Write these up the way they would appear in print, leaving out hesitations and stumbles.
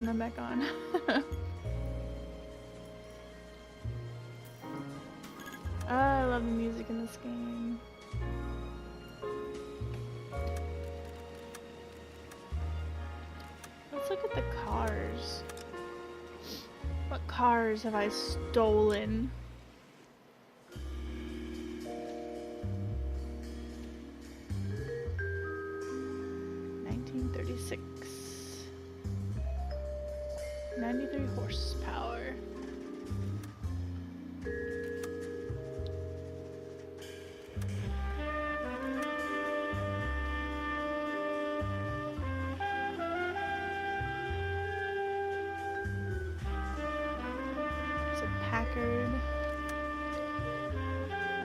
them back on. Oh, I love the music in this game. Let's look at the cars. What cars have I stolen? '36. 93 horsepower. Packard,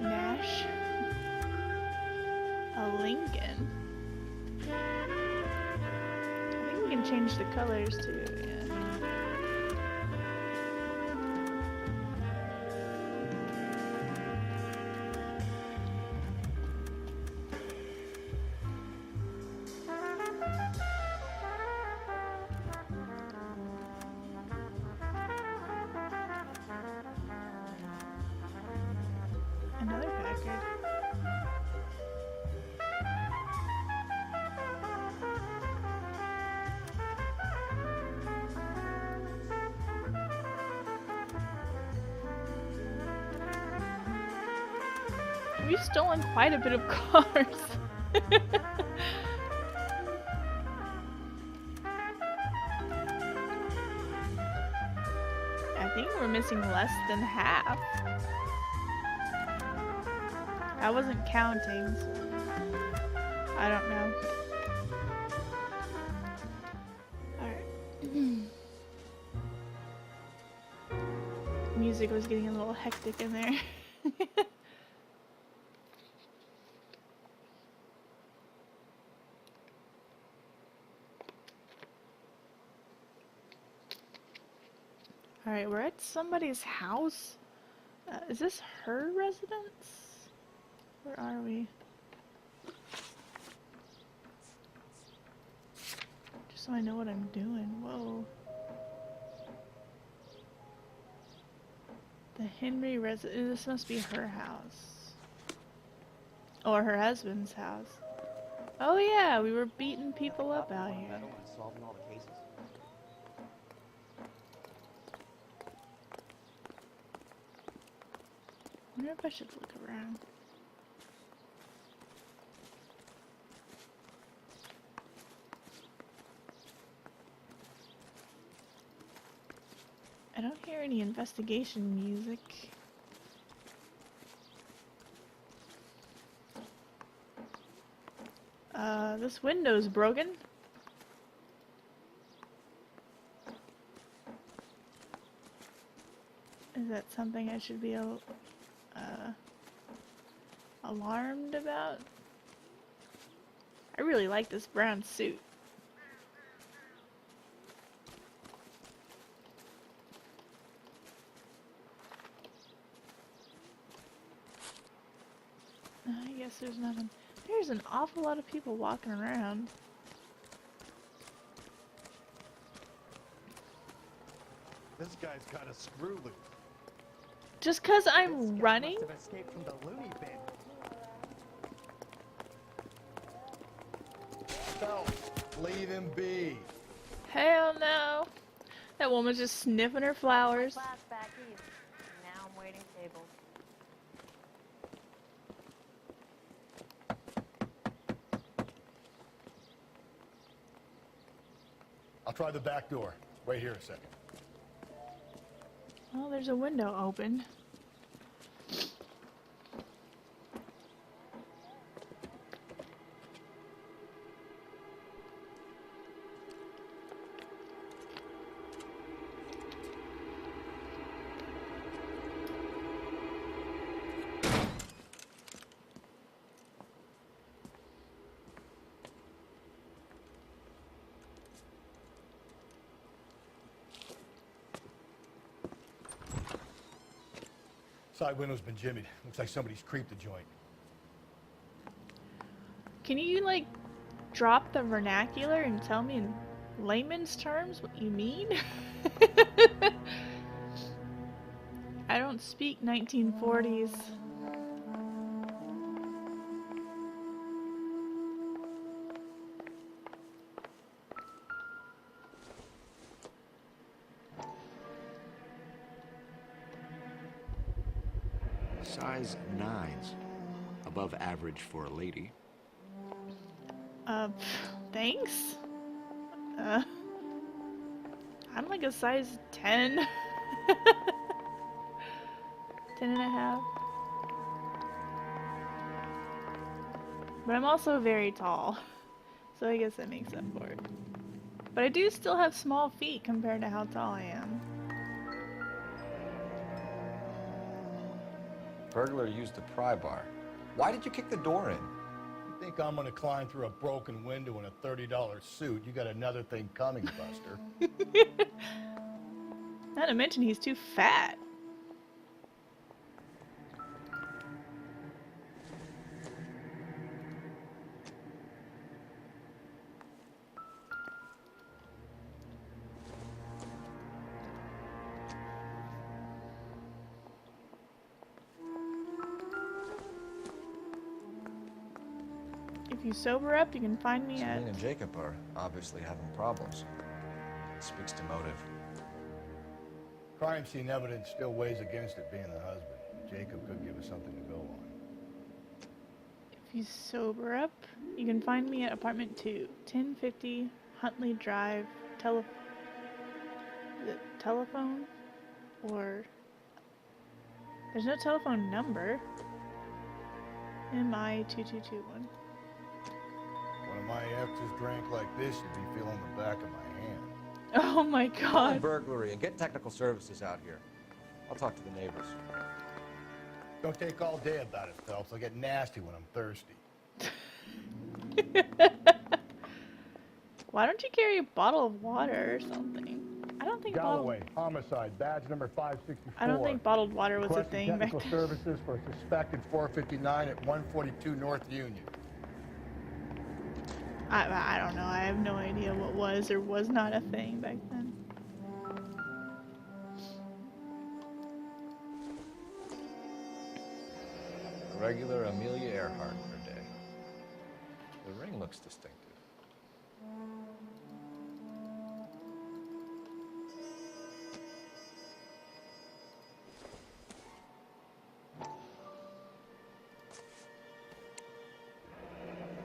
Nash, a Lincoln. I think we can change the colors too, yeah. Another Packard. We've stolen quite a bit of cars. I think we're missing less than half. I wasn't counting, so I don't know. Alright. Music was getting a little hectic in there. Alright, we're at somebody's house. Is this her residence? Where are we? Just so I know what I'm doing. Whoa. The Henry residence. This must be her house. Or her husband's house. Oh yeah, we were beating people up out here. I wonder if I should look around. I don't hear any investigation music. This window's broken. Is that something I should be alarmed about? I really like this brown suit. I guess there's nothing. There's an awful lot of people walking around. This guy's kind of screw loose. Just 'cause I'm running? Must have escaped from the loony bin. No, leave him be. Hell no. That woman's just sniffing her flowers. Class back east. Now I'm waiting tables. I'll try the back door. Wait here a second. Oh, there's a window open. Side window's been jimmied. Looks like somebody's creeped the joint. Can you, like, drop the vernacular and tell me in layman's terms, what you mean? I don't speak 1940s. Size 9s. Above average for a lady. Thanks? Uh, I'm like a size 10. 10 and a half. But I'm also very tall, so I guess that makes up for it. But I do still have small feet compared to how tall I am. Burglar used the pry bar. Why did you kick the door in? You think I'm gonna climb through a broken window in a $30 suit? You got another thing coming, Buster. Not to mention he's too fat. If you sober up, you can find me at... Celine and Jacob are obviously having problems. It speaks to motive. Crime scene evidence still weighs against it being the husband. Jacob could give us something to go on. If you sober up, you can find me at apartment 2, 1050 Huntley Drive, telephone? Or... There's no telephone number. MI2221. One of my exes drank like this, you'd be feeling the back of my hand. Oh my Call god. burglary and get technical services out here. I'll talk to the neighbors. Don't take all day about it, Phelps. I'll get nasty when I'm thirsty. Why don't you carry a bottle of water or something? I don't think Galloway, homicide, badge number 564. I don't think bottled water was a Requesting thing back technical then. services for a suspected 459 at 142 North Union. I don't know. I have no idea what was or was not a thing back then. A regular Amelia Earhart per day. The ring looks distinctive.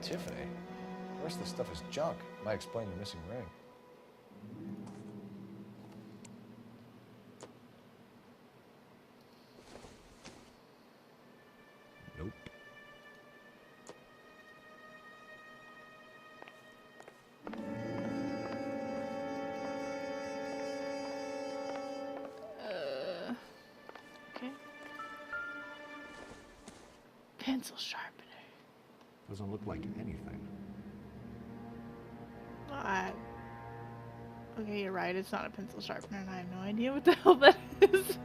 Tiffany? The rest of the stuff is junk. Might explain the missing ring. Nope. Okay. Pencil sharpener. Doesn't look like anything. Okay, you're right. It's not a pencil sharpener, and I have no idea what the hell that is.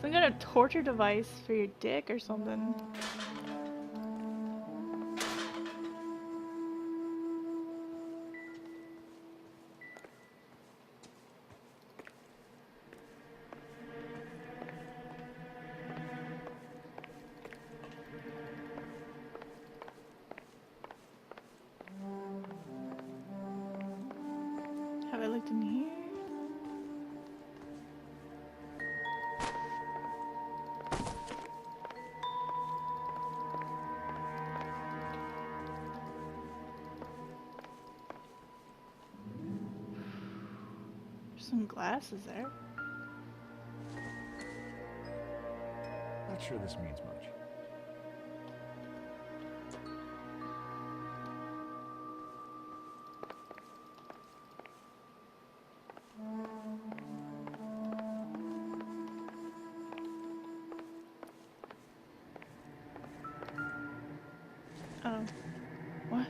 Some kind of torture device for your dick or something. Have I looked in here? There's some glasses there. Not sure this means much. Oh. What?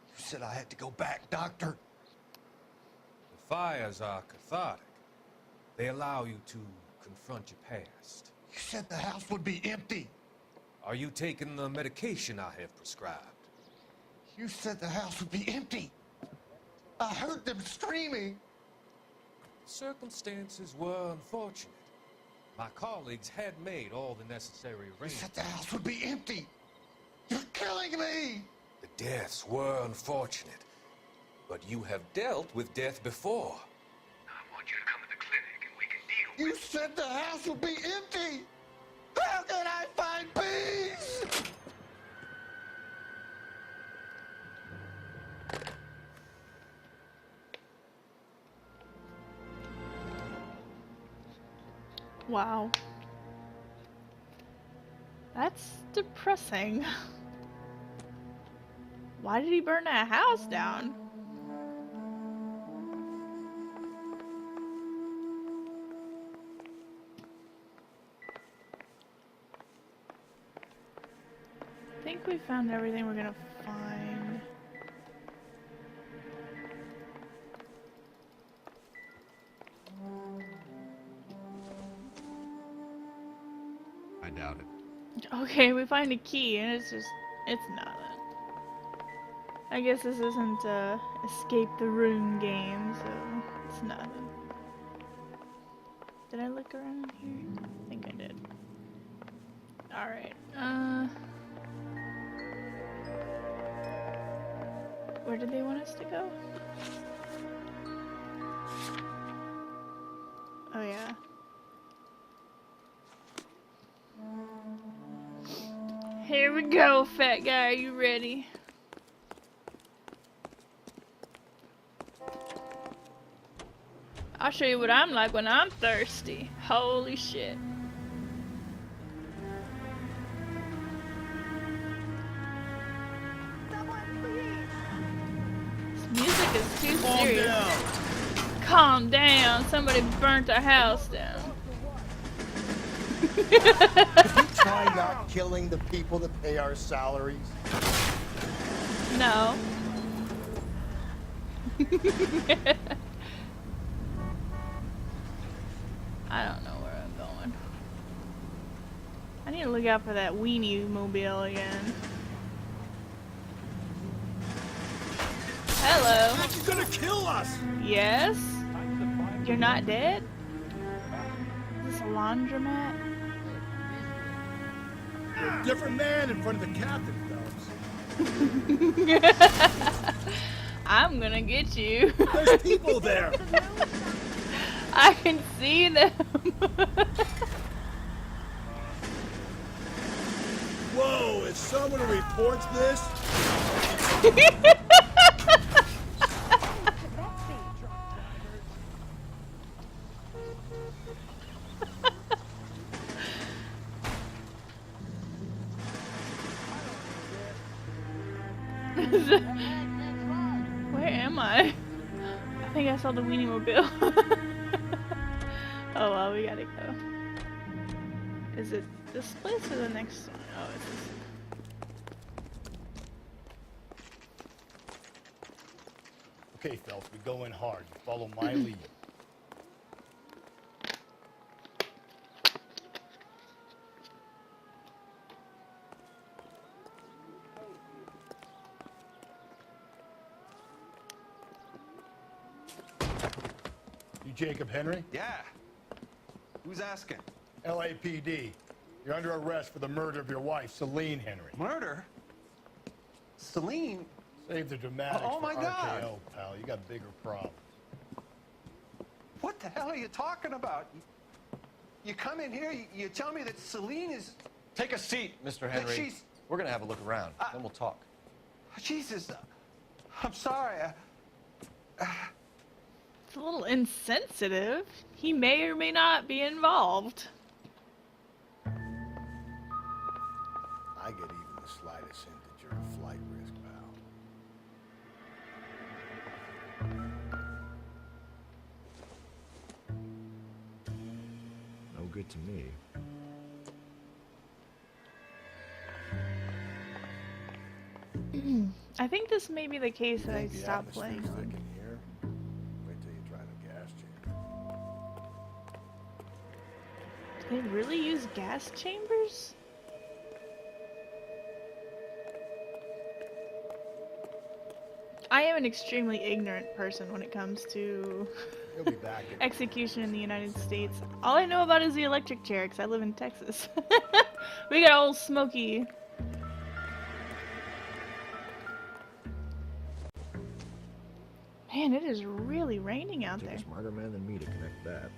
You said I had to go back, Doctor. The fires are cathartic. They allow you to confront your past. You said the house would be empty. Are you taking the medication I have prescribed? You said the house would be empty. I heard them screaming. Circumstances were unfortunate. My colleagues had made all the necessary You arrangements. said the house would be empty. You're killing me. The deaths were unfortunate, but you have dealt with death before. I want you to come to the clinic and we can deal You said the house would be empty. How can I find peace? Wow. That's depressing. Why did he burn that house down? I think we found everything we're gonna find. I doubt it. Okay, we find a key and it's nothing. I guess this isn't a escape the room game, so it's nothing. Did I look around here? I think I did. Alright, where did they want us to go? Oh yeah. Here we go, fat guy, are you ready? I'll show you what I'm like when I'm thirsty. Holy shit. This music is too serious. Calm down. Somebody burnt our house down. Try not killing the people that pay our salaries. No. I don't know where I'm going. I need to look out for that weenie mobile again. Hello. She's gonna kill us. Yes? You're not dead? Is this a laundromat? You're a different man in front of the captain, Phelps. I'm gonna get you. There's people there. I can see them. Whoa, if someone reports this, Where am I? I think I saw the weenie mobile. Oh well, we gotta go. Is it this place or the next one? Oh, it's this. okay, Phelps, we go in hard. You follow my lead. You Jacob Henry? Yeah. Who's asking? LAPD. You're under arrest for the murder of your wife, Celine Henry. Murder? Celine? Save the dramatics Oh, my for God. RKO, pal. You got bigger problems. What the hell are you talking about? You come in here, you tell me that Celine is... Take a seat, Mr. Henry. she's- We're gonna have a look around, then we'll talk. Jesus, I'm sorry. It's a little insensitive. He may or may not be involved. I get even the slightest hint that you're a flight risk, pal. No good to me. I think this may be the case that I Think the stopped atmosphere's playing thick on. in here? Wait till you try the gas chamber. Do they really use gas chambers? I am an extremely ignorant person when it comes to He'll be back. execution in the United States. All I know about is the electric chair because I live in Texas. We got old Smokey. Man, it is really raining out Take there. a smarter man than me to connect that.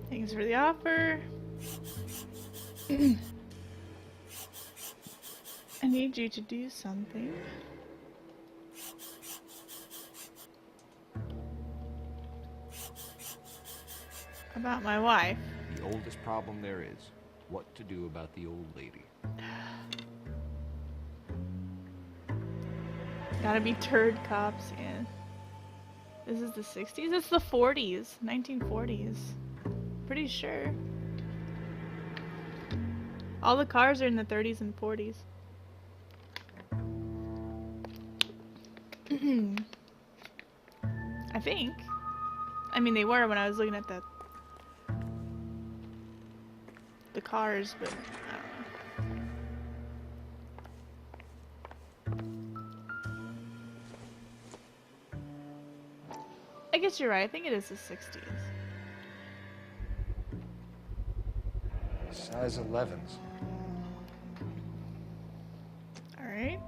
Thanks for the offer. I need you to do something. About my wife. The oldest problem there is what to do about the old lady. Gotta be turd cops, yeah. This is the 60s? It's the 40s. 1940s. Pretty sure. All the cars are in the 30s and 40s. I think. I mean, they were when I was looking at the cars, but I don't know. I guess you're right. I think it is the 60s. Size 11s. All right.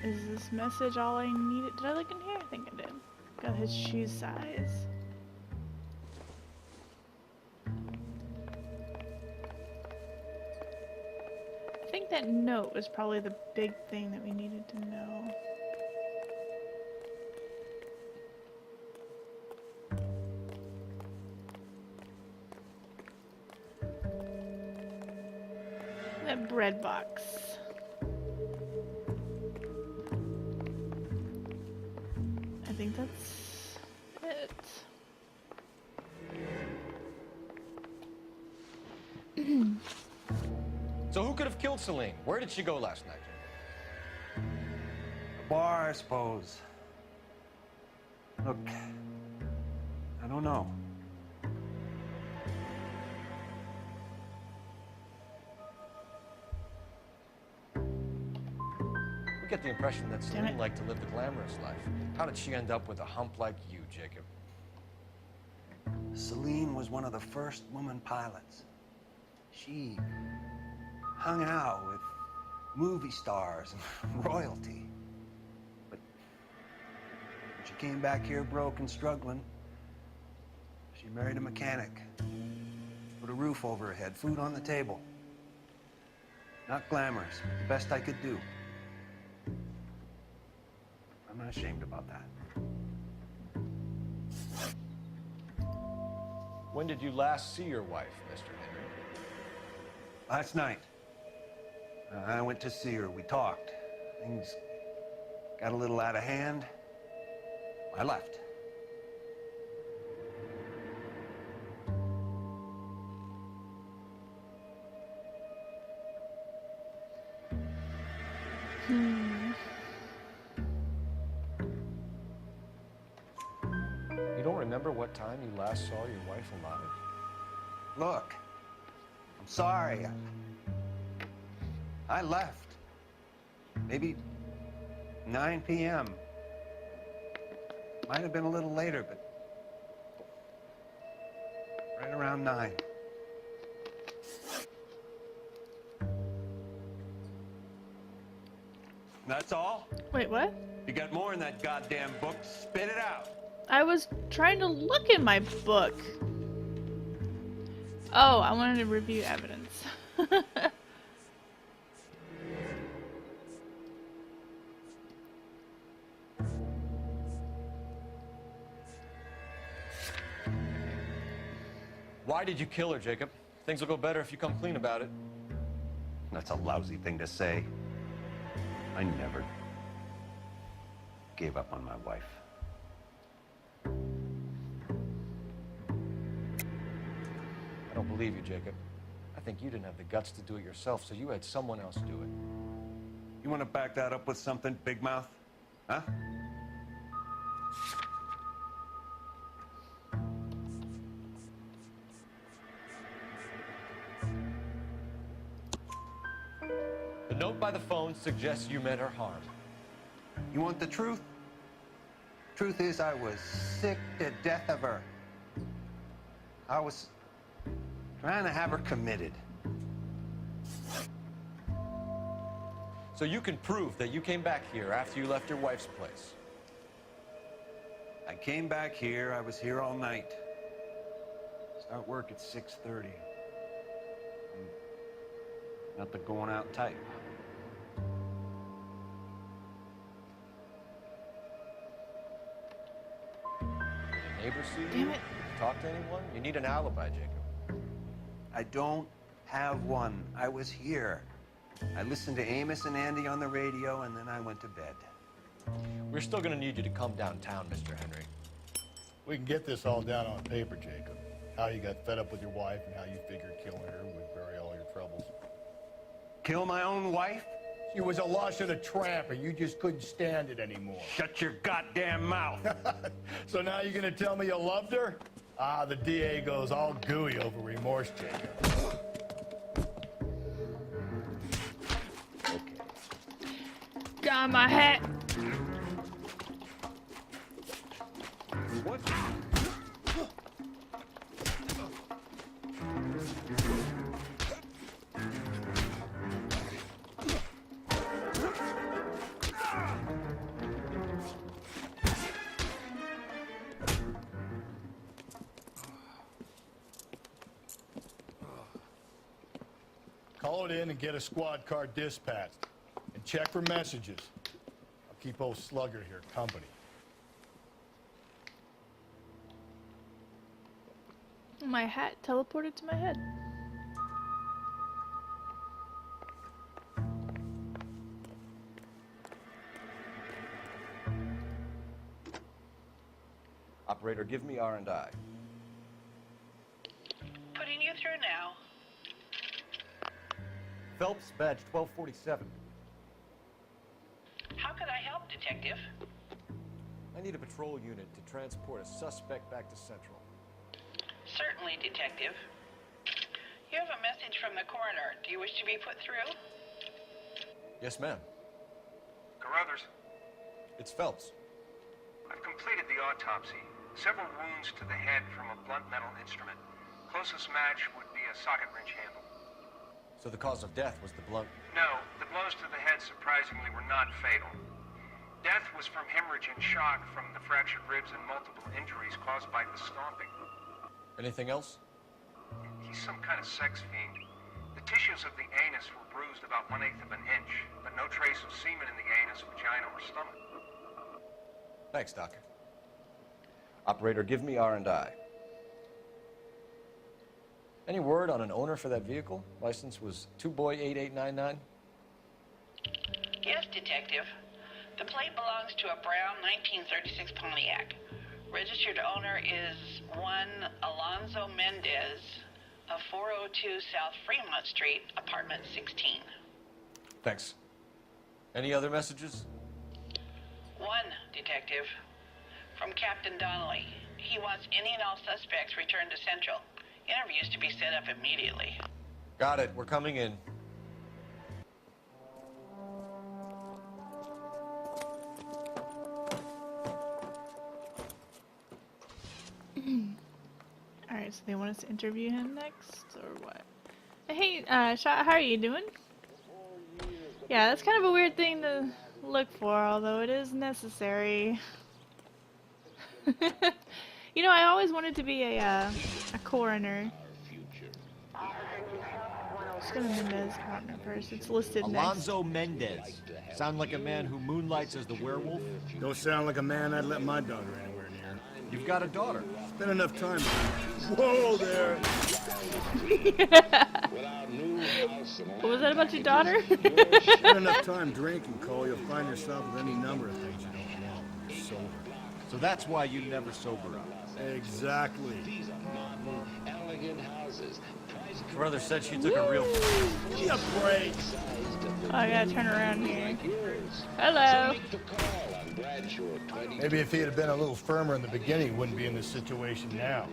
Is this message all I needed? Did I look in here? I think I did. Got his shoe size. I think that note was probably the big thing that we needed to know. That bread box. I think that's it. So who could have killed Celine? Where did she go last night? Bar, I suppose. Look, I don't know. We get the impression that Damn Celine it. liked to live the glamorous life. How did she end up with a hump like you, Jacob? Celine was one of the first woman pilots. She hung out with movie stars and royalty. But when she came back here broke and struggling, she married a mechanic. Put a roof over her head, food on the table. Not glamorous, but the best I could do. I'm not ashamed about that. When did you last see your wife, Mr. Henry? Last night, I went to see her. We talked. Things got a little out of hand. I left. You don't remember what time you last saw your wife alive? Look, I'm sorry. I left. Maybe 9 p.m. Might have been a little later, but right around 9. That's all? Wait, what? You got more in that goddamn book? Spit it out. I was trying to look in my book. Oh, I wanted to review evidence. Why did you kill her, Jacob? Things will go better if you come clean about it. That's a lousy thing to say. I never gave up on my wife. I don't believe you, Jacob. I think you didn't have the guts to do it yourself, so you had someone else do it. You want to back that up with something, Big Mouth? Huh? The note by the phone suggests you meant her harm. You want the truth? Truth is, I was sick to death of her. I was trying to have her committed. So you can prove that you came back here after you left your wife's place. I came back here. I was here all night. Start work at 6:30. Not the going out type. Did your neighbors see you? Damn it. Talk to anyone? You need an alibi, Jacob. I don't have one. I was here. I listened to Amos and Andy on the radio, and then I went to bed. We're still gonna need you to come downtown, Mr. Henry. We can get this all down on paper, Jacob. How you got fed up with your wife and how you figured killing her would bury all your troubles. Kill my own wife? She was a lush and a tramp, and you just couldn't stand it anymore. Shut your goddamn mouth. So now you're gonna tell me you loved her? Ah, the DA goes all gooey over remorse, Jacob. Got my hat. What? Call it in and get a squad car dispatched. And check for messages. I'll keep old Slugger here company. My hat teleported to my head. Operator, give me R&I. Putting you through now. Phelps, badge 1247. How could I help, Detective? I need a patrol unit to transport a suspect back to Central. Certainly, Detective. You have a message from the coroner. Do you wish to be put through? Yes, ma'am. Carruthers, It's Phelps. I've completed the autopsy. Several wounds to the head from a blunt metal instrument. Closest match would be a socket wrench handle. So the cause of death was the blunt. No, the blows to the head surprisingly were not fatal. Death was from hemorrhage and shock from the fractured ribs and multiple injuries caused by the stomping. Anything else? He's some kind of sex fiend. The tissues of the anus were bruised about 1/8 of an inch, but no trace of semen in the anus, vagina, or stomach. Thanks, Doctor. Operator, give me R&I. Any word on an owner for that vehicle? License was 2boy8899. Yes, Detective. The plate belongs to a brown 1936 Pontiac. Registered owner is one Alonzo Mendez of 402 South Fremont Street, apartment 16. Thanks. Any other messages? One, Detective. From Captain Donnelly. He wants any and all suspects returned to Central. Interviews to be set up immediately. Got it. We're coming in. Alright, so they want us to interview him next, or what? Hey, Shot, how are you doing? Yeah, that's kind of a weird thing to look for, although it is necessary. You know, I always wanted to be a coroner. Just gonna Mendez partner first. It's listed next. Alonzo Mendez. Sound like a man who moonlights as the werewolf? Don't sound like a man I'd let my daughter anywhere near. You've got a daughter. Spent enough time. Whoa there! What was that about your daughter? Spend enough time drinking, Cole. You'll find yourself with any number of things you don't want. You're sober. So that's why you never sober up. Exactly. Brother said she took a real... Give me a break. Oh, I gotta turn around here. Hello. Maybe if he had been a little firmer in the beginning, he wouldn't be in this situation now.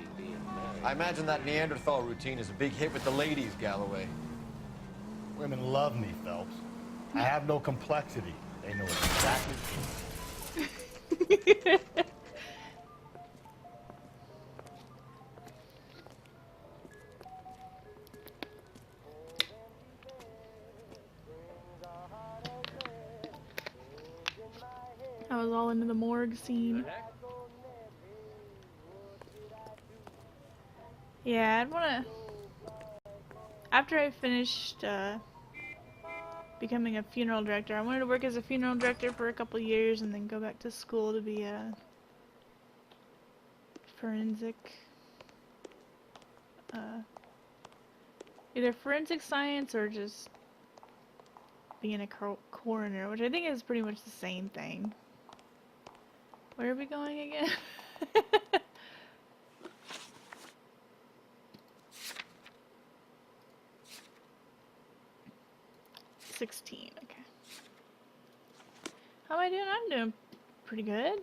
I imagine that Neanderthal routine is a big hit with the ladies, Galloway. Women love me, Phelps. I have no complexity. They know exactly. I was all into the morgue scene. Yeah, I'd wanna... After I finished, becoming a funeral director, I wanted to work as a funeral director for a couple years and then go back to school to be a forensic... either forensic science or just being a coroner, which I think is pretty much the same thing. Where are we going again? 16, okay. How am I doing? I'm doing pretty good.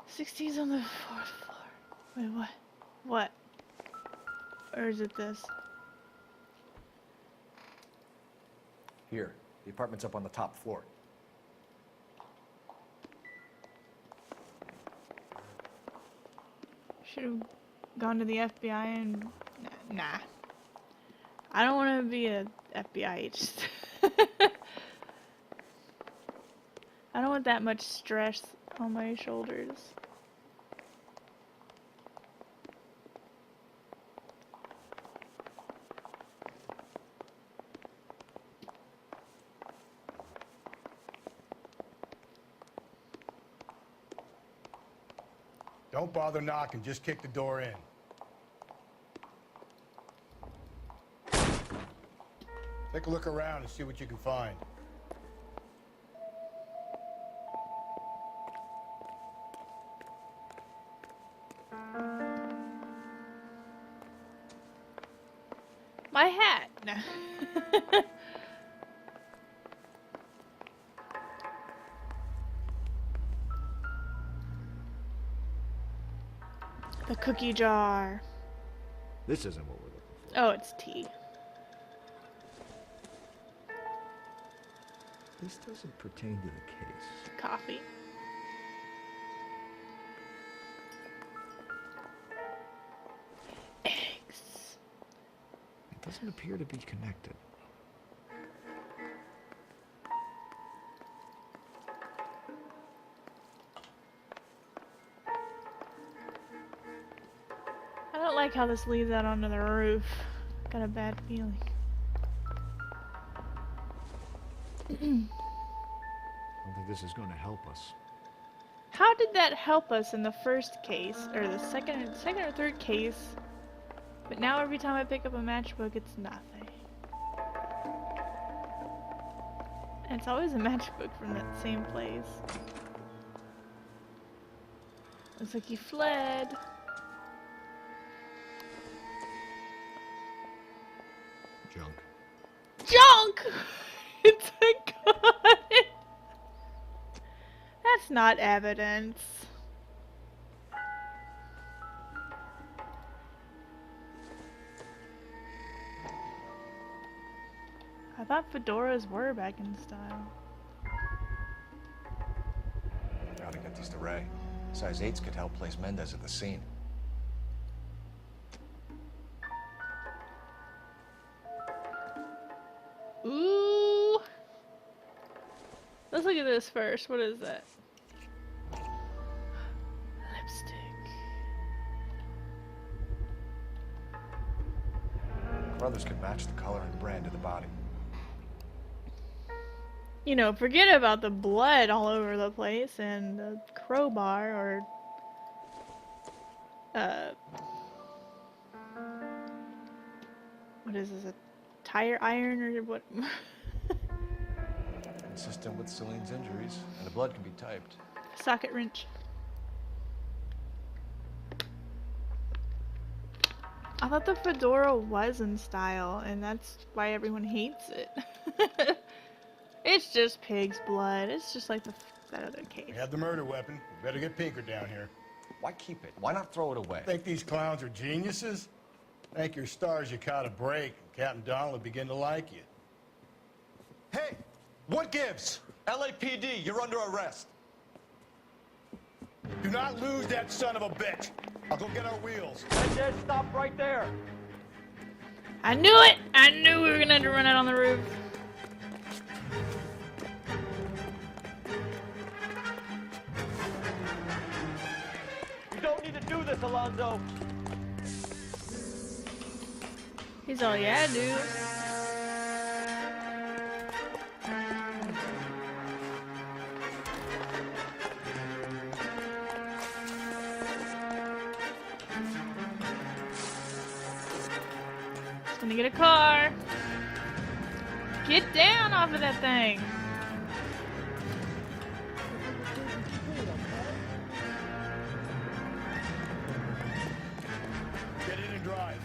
16's on the 4th floor. Wait, what? What? Or is it this? Here, the apartment's up on the top floor. Should have gone to the FBI and... Nah. I don't want to be a FBI agent. I don't want that much stress on my shoulders. Don't bother knocking, just kick the door in. Take a look around and see what you can find. My hat! No. The cookie jar. This isn't what we're looking for. Oh, it's tea. This doesn't pertain to the case. Coffee. Eggs. It doesn't appear to be connected. I don't like how this leads out onto the roof. Got a bad feeling. I don't think this is going to help us. How did that help us in the first case, or the second or third case? But now every time I pick up a matchbook, it's nothing. And it's always a matchbook from that same place. Looks like he fled. Junk. Junk! It's a gun! That's not evidence. I thought fedoras were back in style. Gotta get these to Ray. Size 8s could help place Mendez at the scene. Ooh! Let's look at this first. What is that? lipstick. Brothers could match the color and brand of the body. You know, forget about the blood all over the place and the crowbar or what is this, a tire iron or what? Consistent with Celine's injuries, and the blood can be typed. Socket wrench. I thought the fedora was in style, and that's why everyone hates it. It's just pig's blood. It's just like that other case. We have the murder weapon. We better get Pinker down here. Why keep it? Why not throw it away? Think these clowns are geniuses? Thank your stars you caught a break. Captain Donald will begin to like you. Hey, what gives? LAPD, you're under arrest. Do not lose that son of a bitch. I'll go get our wheels. Hey, Dad, stop right there. I knew it! I knew we were gonna have to run out on the roof. You don't need to do this, Alonzo. He's all, yeah, dude. Gonna get a car. Get down off of that thing. Get in and drive.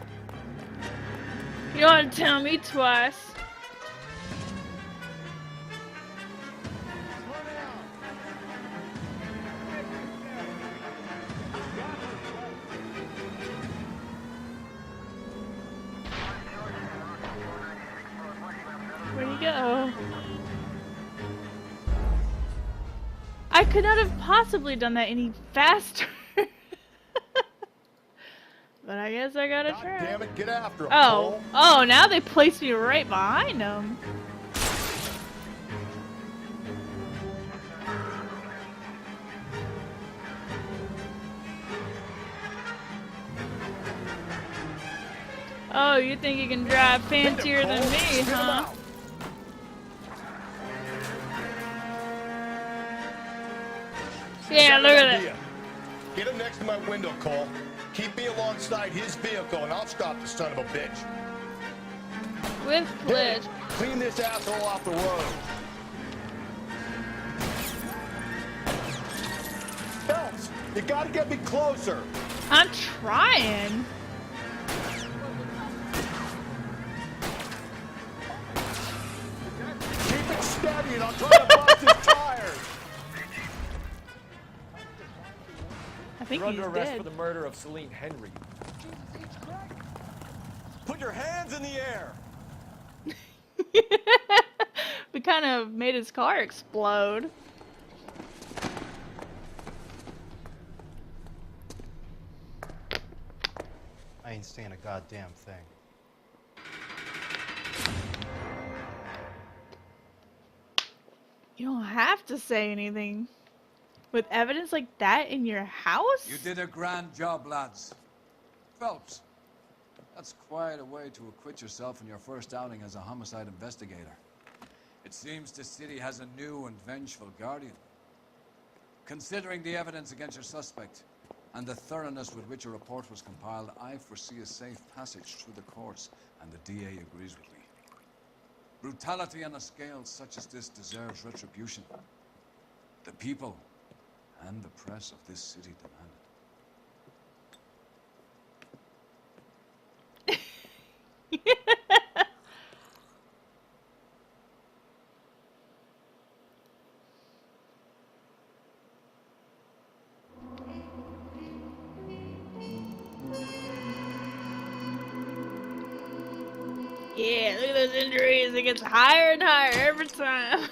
You don't want to tell me twice. Where'd he go? I could not have possibly done that any faster. But I guess I gotta God try. damn it, get after him, Oh, Cole. oh, now they place me right behind him. Oh, you think you can drive fancier than me, huh? Yeah, look at it. Get him next to my window, Cole. Keep me alongside his vehicle, and I'll stop the son of a bitch. With Hey, pledge. clean this asshole off the road. Phelps, you gotta get me closer. I'm trying. Keep it steady, and I'll try to bust his tires. I think You're he's under arrest dead. for the murder of Celine Henry. Put your hands in the air. We kind of made his car explode. I ain't saying a goddamn thing. You don't have to say anything. With evidence like that in your house? You did a grand job, lads. Phelps, that's quite a way to acquit yourself in your first outing as a homicide investigator. It seems the city has a new and vengeful guardian. Considering the evidence against your suspect and the thoroughness with which a report was compiled, I foresee a safe passage through the courts, and the DA agrees with me. Brutality on a scale such as this deserves retribution. The people and the press of this city demand it. Yeah, look at those injuries. It gets higher and higher every time.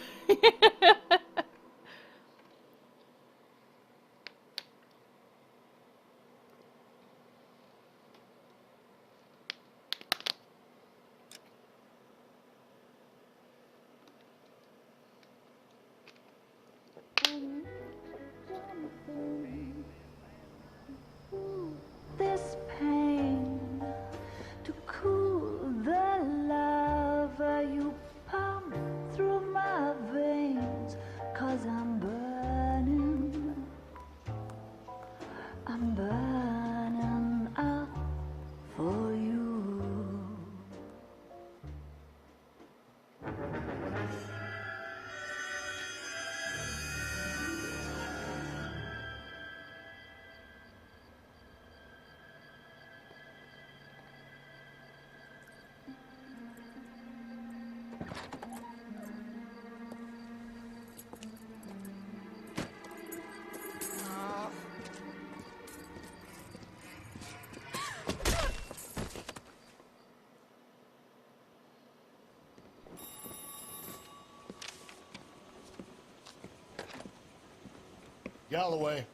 Galloway.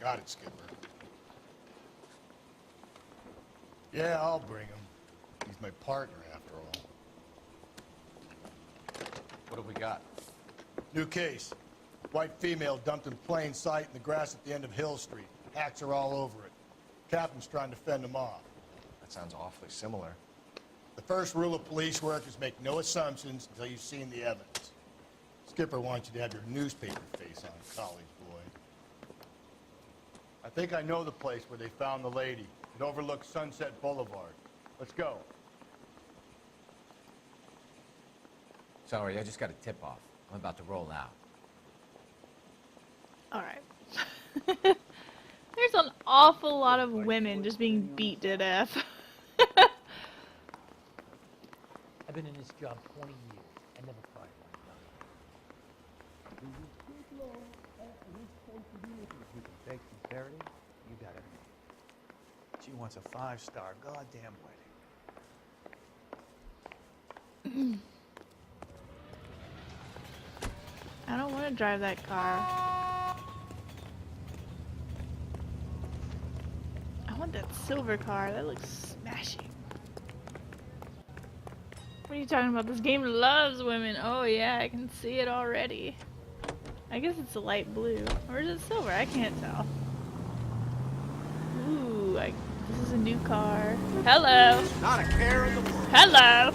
Got it, Skipper. Yeah, I'll bring him. He's my partner, after all. What have we got? New case. White female dumped in plain sight in the grass at the end of Hill Street. Hacks are all over it. Captain's trying to fend them off. That sounds awfully similar. The first rule of police work is make no assumptions until you've seen the evidence. Skipper wants you to have your newspaper face on, college boy. I think I know the place where they found the lady. It overlooks Sunset Boulevard. Let's go. Sorry, I just got a tip-off. I'm about to roll out. Alright. There's an awful lot of women just being beat to death. I've been in this job 20 years. I never fired one. Beg for charity? You got it. She wants a 5-star goddamn wedding. I don't want to drive that car. I want that silver car. That looks smashing. What are you talking about? This game loves women. Oh yeah, I can see it already. I guess it's a light blue. Or is it silver? I can't tell. Ooh, this is a new car. Hello! Not a care in the world. Hello!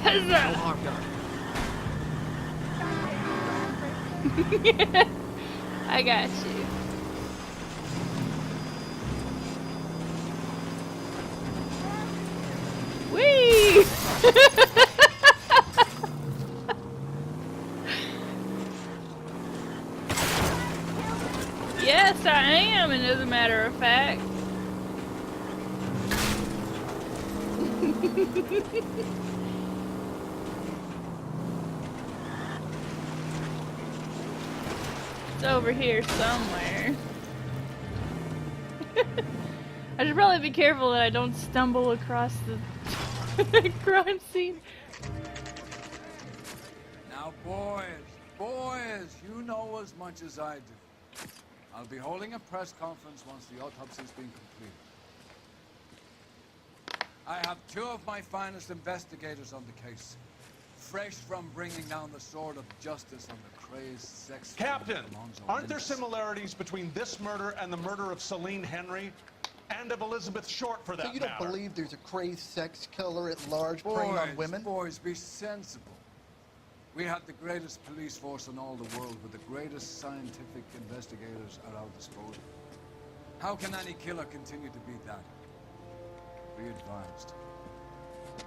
No harm done. I got you. Whee! Yes, I am, and as a matter of fact. It's over here somewhere. I should probably be careful that I don't stumble across the crime scene. Now, boys, you know as much as I do. I'll be holding a press conference once the autopsy's been completed. I have 2 of my finest investigators on the case. Fresh from bringing down the sword of justice on the crazed sex... Captain, aren't there similarities between this murder and the murder of Celine Henry? And of Elizabeth Short, for that So you don't matter? believe there's a crazed sex killer at large preying on women? Boys, be sensible. We have the greatest police force in all the world with the greatest scientific investigators at our disposal. How can any killer continue to beat that? Be advised.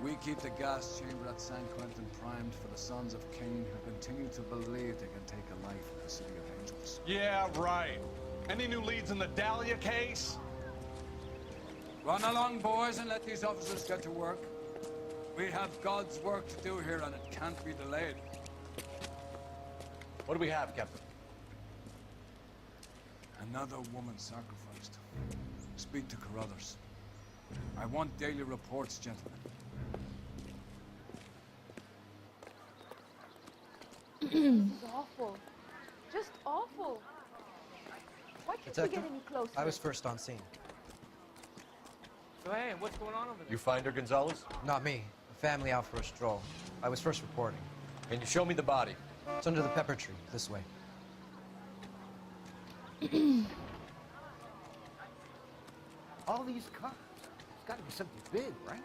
We keep the gas chamber at San Quentin primed for the sons of Cain who continue to believe they can take a life in the City of Angels. Yeah, right. Any new leads in the Dahlia case? Run along, boys, and let these officers get to work. We have God's work to do here, and it can't be delayed. What do we have, Captain? Another woman sacrificed. Speak to Carruthers. I want daily reports, gentlemen. This is awful. Just awful. Why can't Detective, you get any closer? I was first on scene. So hey, what's going on over there? You find her, Gonzalez? Not me. A family out for a stroll. I was first reporting. Can you show me the body? It's under the pepper tree, this way. All these cars. It's got to be something big, right?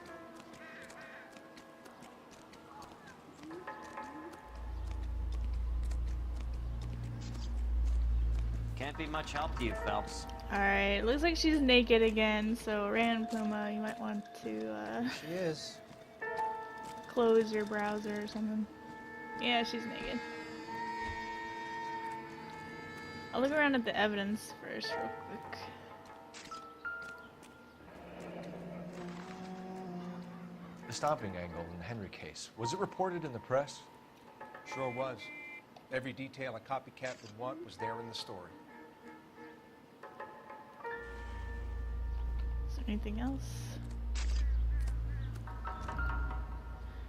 Can't be much help to you, Phelps. Alright, looks like she's naked again, so Rand Puma, you might want to, She is. close your browser or something. Yeah, she's naked. I'll look around at the evidence first, real quick. The stomping angle in the Henry case, was it reported in the press? Sure was. Every detail a copycat would want was there in the story. Is there anything else?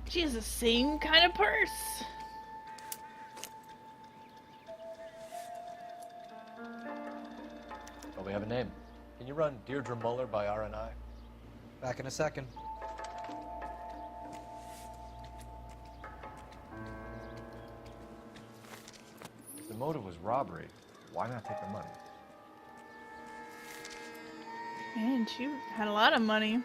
She has the same kind of purse. Well, we have a name. Can you run Deirdre Muller by RNI? Back in a second. If the motive was robbery, why not take the money? Man, she had a lot of money.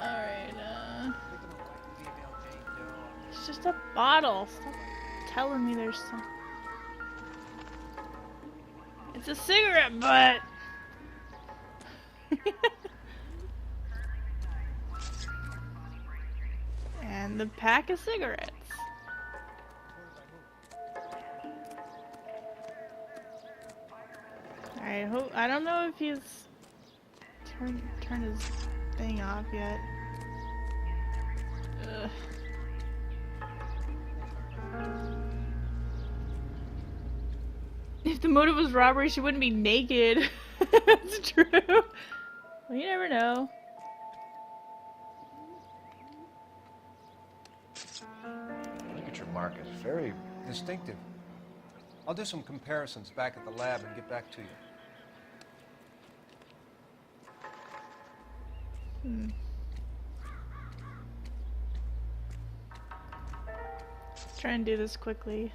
Alright, it's just a bottle. Stop telling me there's some. It's a cigarette butt! And the pack of cigarettes. I don't know if he's turned his thing off yet. Ugh. If the motive was robbery, she wouldn't be naked. That's true. Well, you never know. Look at your mark. It's very Distinctive. I'll do some comparisons back at the lab and get back to you. Let's try and do this quickly.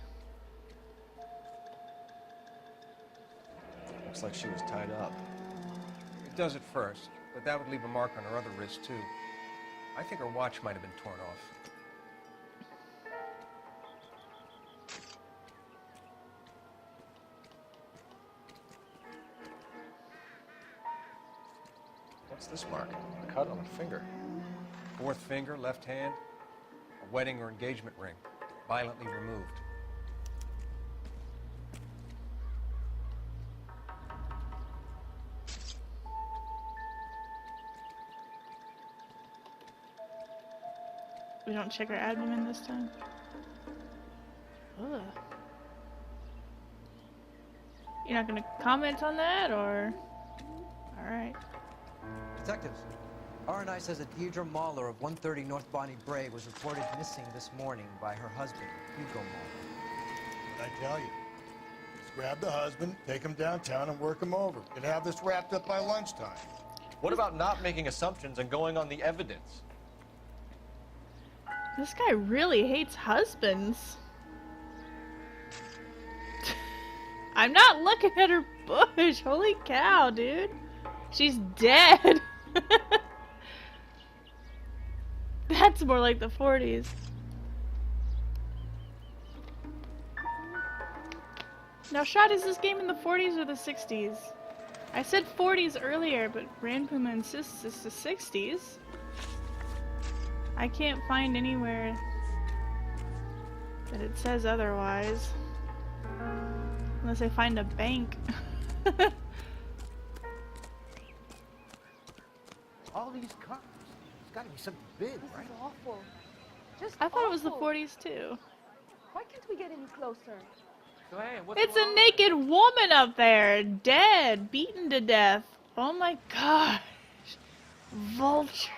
Looks like she was tied up. It does at first, but that would leave a mark on her other wrist, too. I think her watch might have been torn off. What's this mark? A cut on a finger. Fourth finger, left hand, a wedding or engagement ring, violently removed. We don't check her abdomen this time. Ugh. You're not gonna comment on that, or? Alright. Detectives, RNI says that Deirdre Mahler of 130 North Bonnie Bray was reported missing this morning by her husband, Hugo Mahler. What'd I tell you? Just grab the husband, take him downtown, and work him over. Could have this wrapped up by lunchtime. What about not making assumptions and going on the evidence? This guy really hates husbands. I'm not looking at her bush. Holy cow, dude. She's dead. That's more like the 40s. Now, Shot, is this game in the 40s or the 60s? I said 40s earlier, but Rand Puma insists it's the 60s. I can't find anywhere that it says otherwise. Unless I find a bank. All these cars. It's got to be something big, This right? is awful. Just I thought it was the awful. 40s too. Why can't we get any closer? So hey, what's It's going a on? naked woman up there, dead, beaten to death. Oh my gosh. Vultures.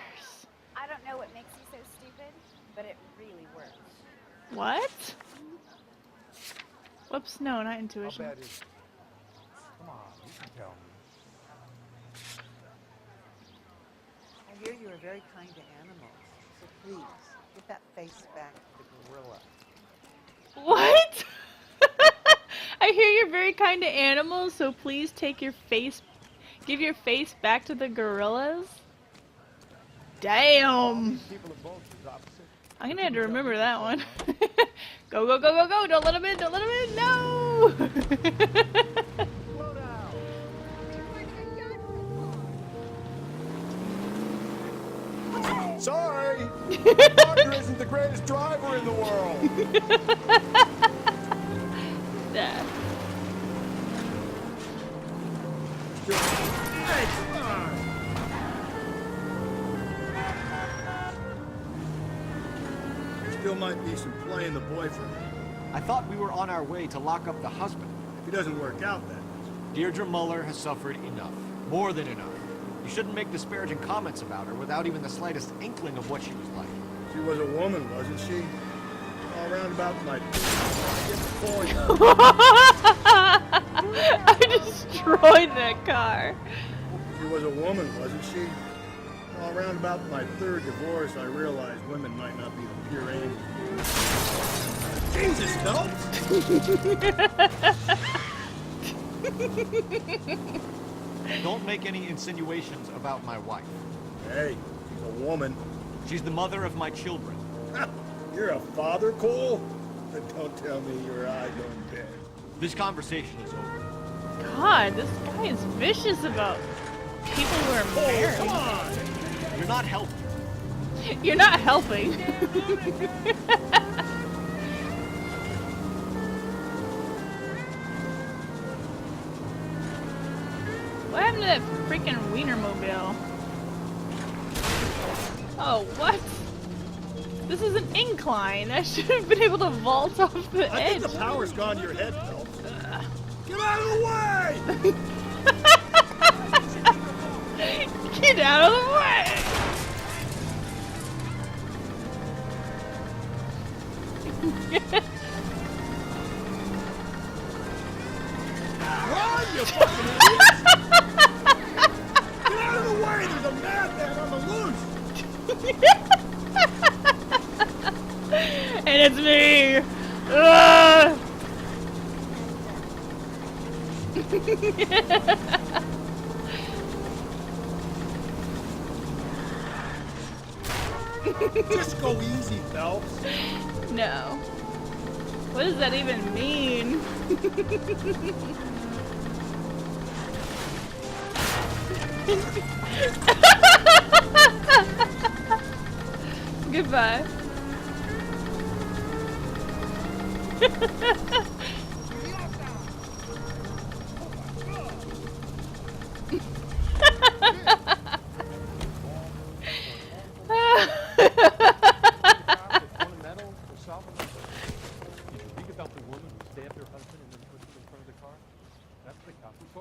I don't know what makes you so stupid, but it really works. What? Whoops, no, not intuition. How bad is it? Come on, you can tell me. I hear you are very kind to animals, so please, get that face back to the gorilla. What? I hear you're very kind to animals, so please give your face back to the gorillas? Damn! I'm gonna have to remember that one. Go, go, go, go, go! Don't let him in! Don't let him in! No! Sorry! Walker isn't the greatest driver in the world! Yeah. still... Hey, come on! There still might be some play in the boyfriend. I thought we were on our way to lock up the husband. If it doesn't work out, then. Deirdre Muller has suffered enough. More than enough. You shouldn't make disparaging comments about her without even the slightest inkling of what she was like. She was a woman, wasn't she? All round about like... I destroyed that car. She was a woman, wasn't she? All round about my third divorce, I realized women might not be the pure angel. Jesus, Phelps! Don't make any insinuations about my wife. Hey, she's a woman. She's the mother of my children. You're a father, Cole? Then don't tell me your eyes on bed. This conversation is over. God, this guy is vicious about people who are married. Come on! You're not helping. You're not helping. What happened to that freaking Wienermobile? Oh, what? This is an incline. I should have been able to vault off the I edge. think the power's gone to your head, Phelps. Get out of the way! Get out of the way! Run, you fucking idiots! Get out of the way! There's a madman on the loose! And it's me! Ugh! Just go easy, Phelps. No. What does that even mean? Goodbye.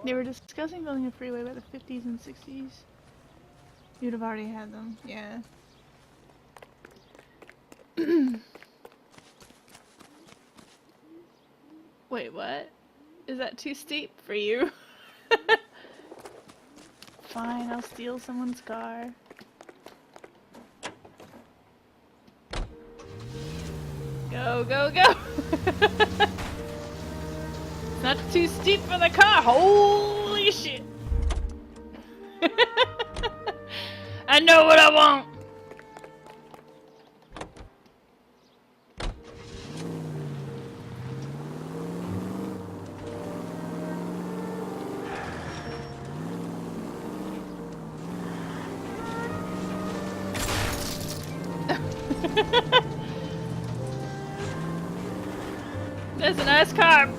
They were discussing building a freeway by the 50s and 60s. You'd have already had them, yeah. Wait, what? Is that too steep for you? Fine, I'll steal someone's car. Go, go, go! Not too steep for the car. Holy shit. I know what I want. That's a nice car.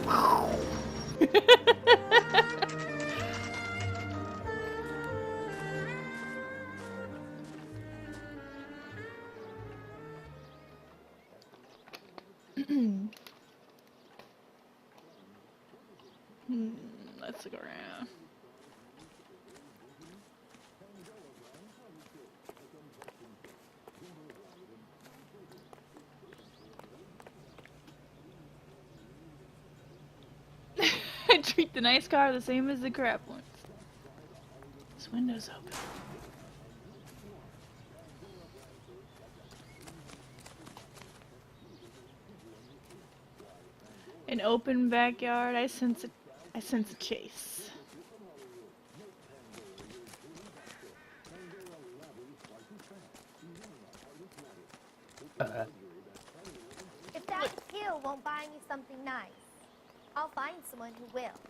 Let's look around. I treat the nice car the same as the crap ones. This window's open. An open backyard. I sense a chase. If that kill won't buy me something nice, I'll find someone who will.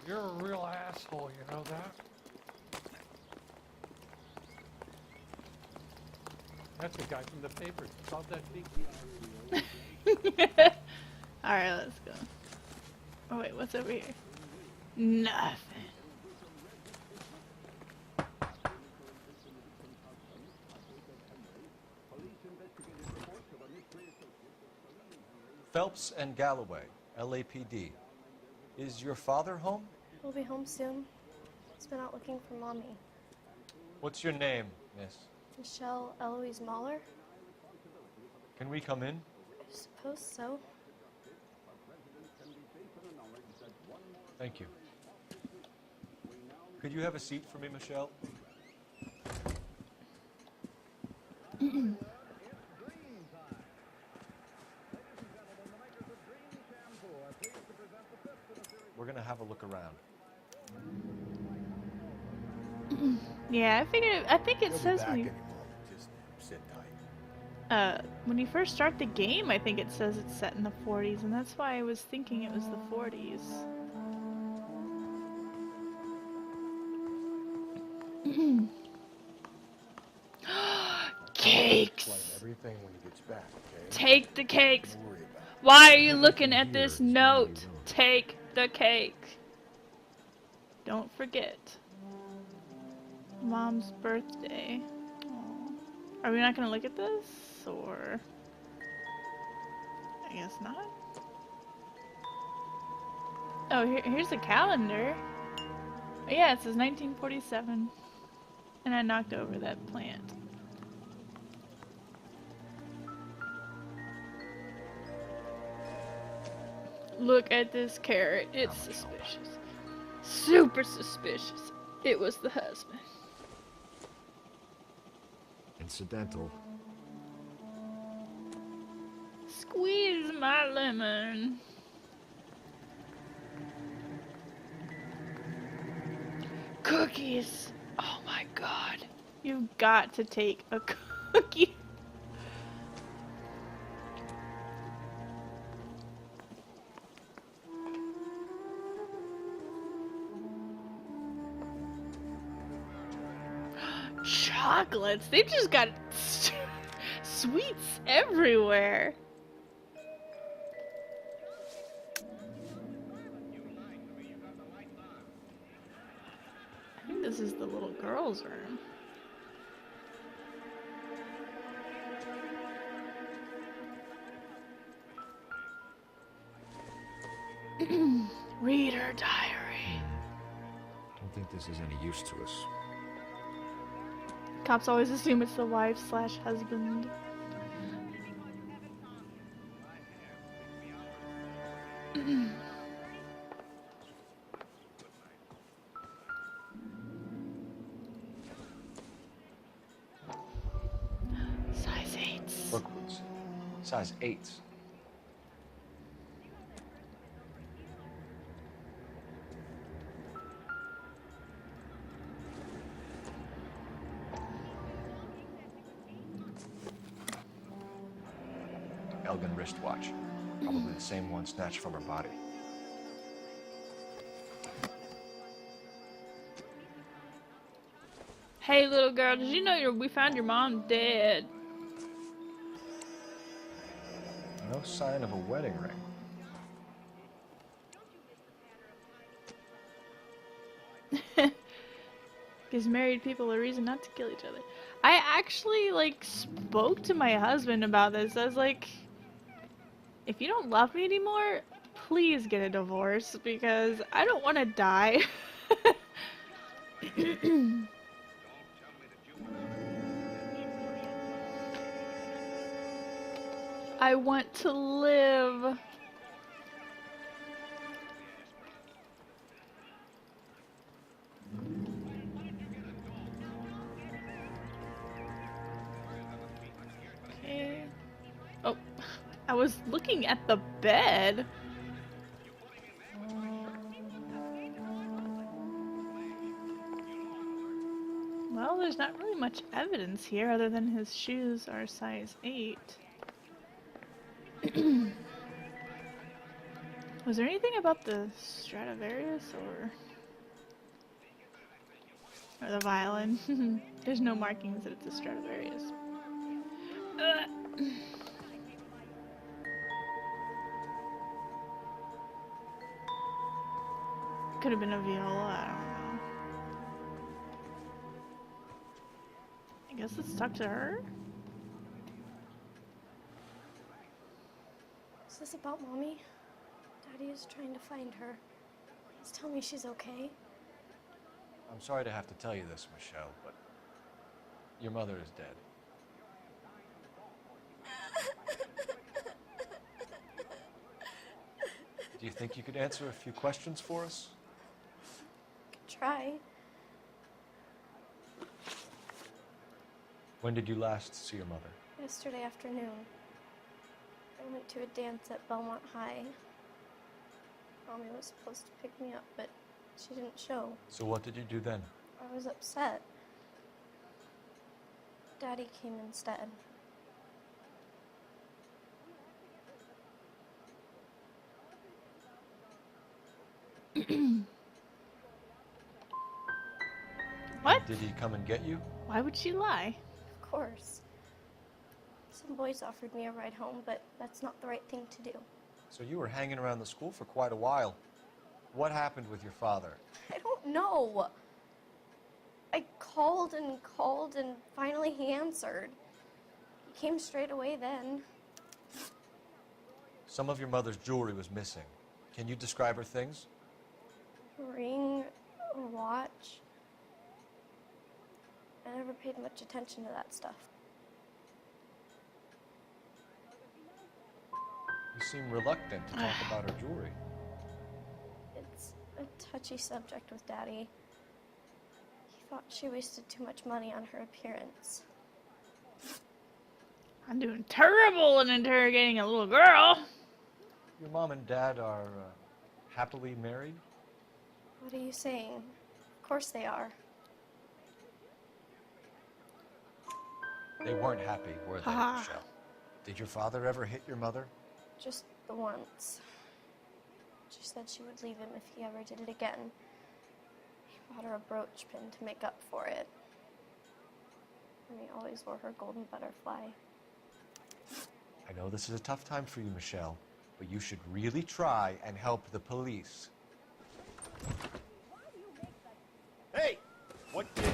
You're a real asshole, you know that? That's the guy from the paper. Solve that big. Alright, let's go. Oh wait, what's over here? Nothing. Phelps and Galloway, LAPD. Is your father home? We'll be home soon. He's been out looking for Mommy. What's your name, miss? Michelle Eloise Mahler? Can we come in? I suppose so. Thank you. Could you have a seat for me, Michelle? We're gonna have a look around. Yeah, I figured. I think it He'll be says back when any you moment. Just sit tight. when you first start the game, I think it says it's set in the 40s, and that's why I was thinking it was the 40s. Cakes. Explain everything when he gets back, okay? Take the cakes. Don't worry about it. Why are you looking at this note? Take the cake. Don't forget. Mom's birthday. Aw. Are we not gonna look at this? Or... I guess not. Oh, here's a calendar. Oh, yeah, it says 1947. And I knocked over that plant. Look at this carrot. It's suspicious. Super suspicious. It was the husband. Incidental. Squeeze my lemon. Cookies. Oh my god. You've got to take a cookie. Chocolates. They just got sweets everywhere. I think this is the little girl's room. Read her diary. Don't think this is any use to us. Cops always assume it's the wife/husband. Size 8s. Brookwoods. Size 8s. Elgin wristwatch. Probably the same one snatched from her body. Hey little girl, did you know we found your mom dead? No sign of a wedding ring. Gives married people a reason not to kill each other. I actually, like, spoke to my husband about this. I was like, if you don't love me anymore, please get a divorce, because I don't want to die. I want to live. Okay. Oh, I was looking at the bed. Well, there's not really much evidence here other than his shoes are size 8. Was there anything about the Stradivarius or the violin? There's no markings that it's a Stradivarius. Could have been a viola, I don't know. I guess it's stuck to her? Is this about Mommy? Daddy is trying to find her. Please tell me she's okay. I'm sorry to have to tell you this, Michelle, but your mother is dead. Do you think you could answer a few questions for us? Try. When did you last see your mother? Yesterday afternoon. I went to a dance at Belmont High. Mommy was supposed to pick me up, but she didn't show. So what did you do then? I was upset. Daddy came instead. What? Did he come and get you? Why would she lie? Of course. Some boys offered me a ride home, but that's not the right thing to do. So you were hanging around the school for quite a while. What happened with your father? I don't know. I called and finally he answered. He came straight away then. Some of your mother's jewelry was missing. Can you describe her things? A ring, a watch. I never paid much attention to that stuff. You seem reluctant to talk about her jewelry. It's a touchy subject with Daddy. He thought she wasted too much money on her appearance. I'm doing terrible in interrogating a little girl. Your mom and dad are happily married? What are you saying? Of course they are. They weren't happy, were they, Michelle? Did your father ever hit your mother? Just the once. She said she would leave him if he ever did it again. He bought her a brooch pin to make up for it. And he always wore her golden butterfly. I know this is a tough time for you, Michelle, but you should really try and help the police. Hey! What gives?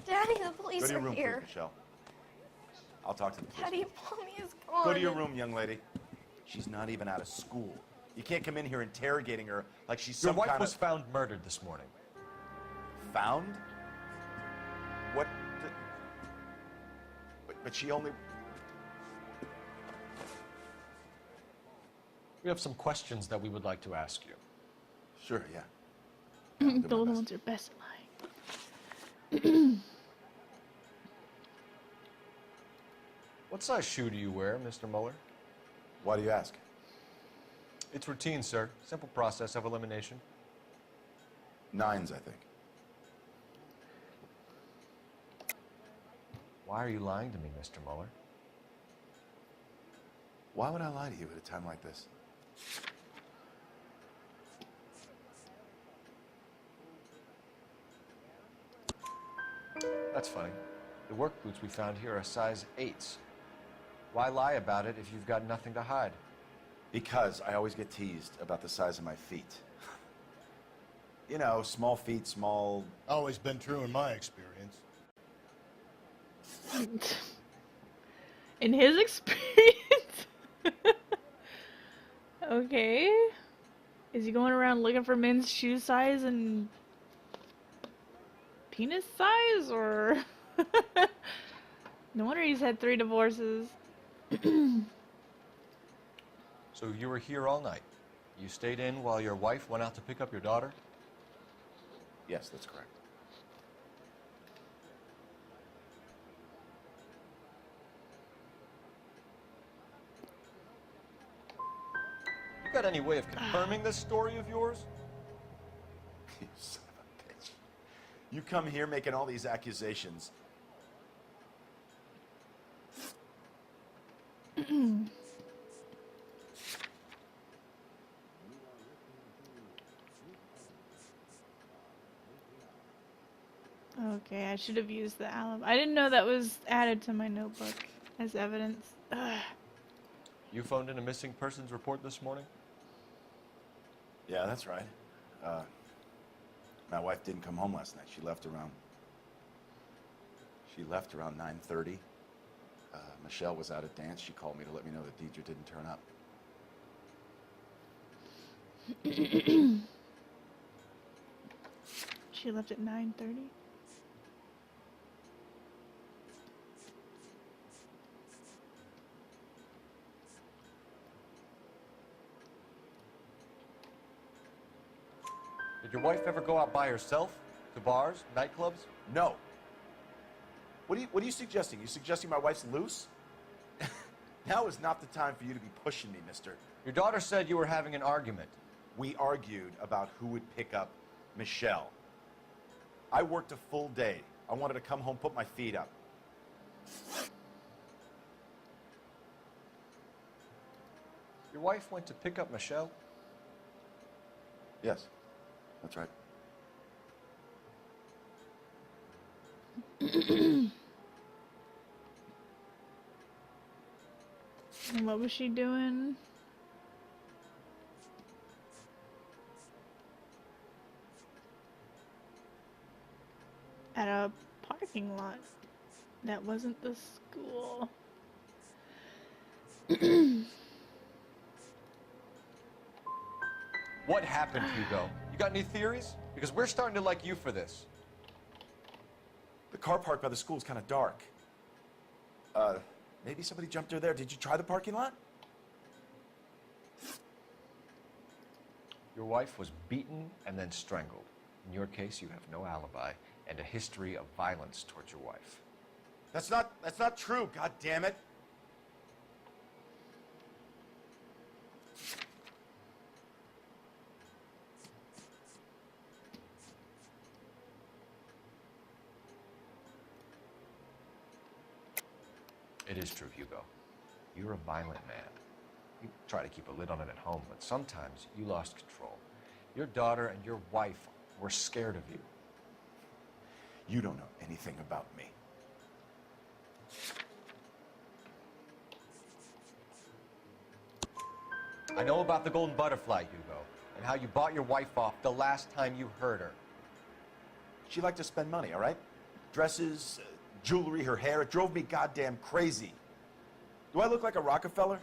Daddy, the police Go to your are room, here. please, Michelle. I'll talk to the police. Daddy, Mommy is gone. Go to your room, young lady. She's not even out of school. You can't come in here interrogating her like she's Your some wife kind was of... found murdered this morning. Found? What? But she only... We have some questions that we would like to ask you. Sure, yeah. The older ones are best at lying. What size shoe do you wear, Mr. Mueller? Why do you ask? It's routine, sir. Simple process of elimination. 9s, I think. Why are you lying to me, Mr. Mueller? Why would I lie to you at a time like this? That's funny. The work boots we found here are size 8s. Why lie about it if you've got nothing to hide? Because I always get teased about the size of my feet. You know, small feet, small... Always been true in my experience. In his experience? Okay. Is he going around looking for men's shoe size and penis size, or? No wonder he's had 3 divorces. So you were here all night. You stayed in while your wife went out to pick up your daughter? Yes, that's correct. You got any way of confirming this story of yours? You son of a bitch. You come here making all these accusations. Okay, I should have used the alibi. I didn't know that was added to my notebook as evidence. Ugh. You phoned in a missing persons report this morning? Yeah, that's right. My wife didn't come home last night. She left around 9:30. Michelle was out at dance. She called me to let me know that Deidre didn't turn up. She left at 9:30. Did your wife ever go out by herself? To bars, nightclubs? No. What are you suggesting? You suggesting my wife's loose? Now is not the time for you to be pushing me, mister. Your daughter said you were having an argument. We argued about who would pick up Michelle. I worked a full day. I wanted to come home, put my feet up. Your wife went to pick up Michelle? Yes, that's right. And what was she doing? At a parking lot. That wasn't the school. What happened, Hugo? You got any theories? Because we're starting to like you for this. The car parked by the school is kind of dark. Maybe somebody jumped her there. Did you try the parking lot? Your wife was beaten and then strangled. In your case, you have no alibi and a history of violence towards your wife. That's not true, God damn it. It is true, Hugo. You're a violent man. You try to keep a lid on it at home, but sometimes you lost control. Your daughter and your wife were scared of you. You don't know anything about me. I know about the golden butterfly, Hugo, and how you bought your wife off the last time you heard her. She liked to spend money, all right? Dresses, jewelry, her hair. It drove me goddamn crazy. Do I look like a Rockefeller?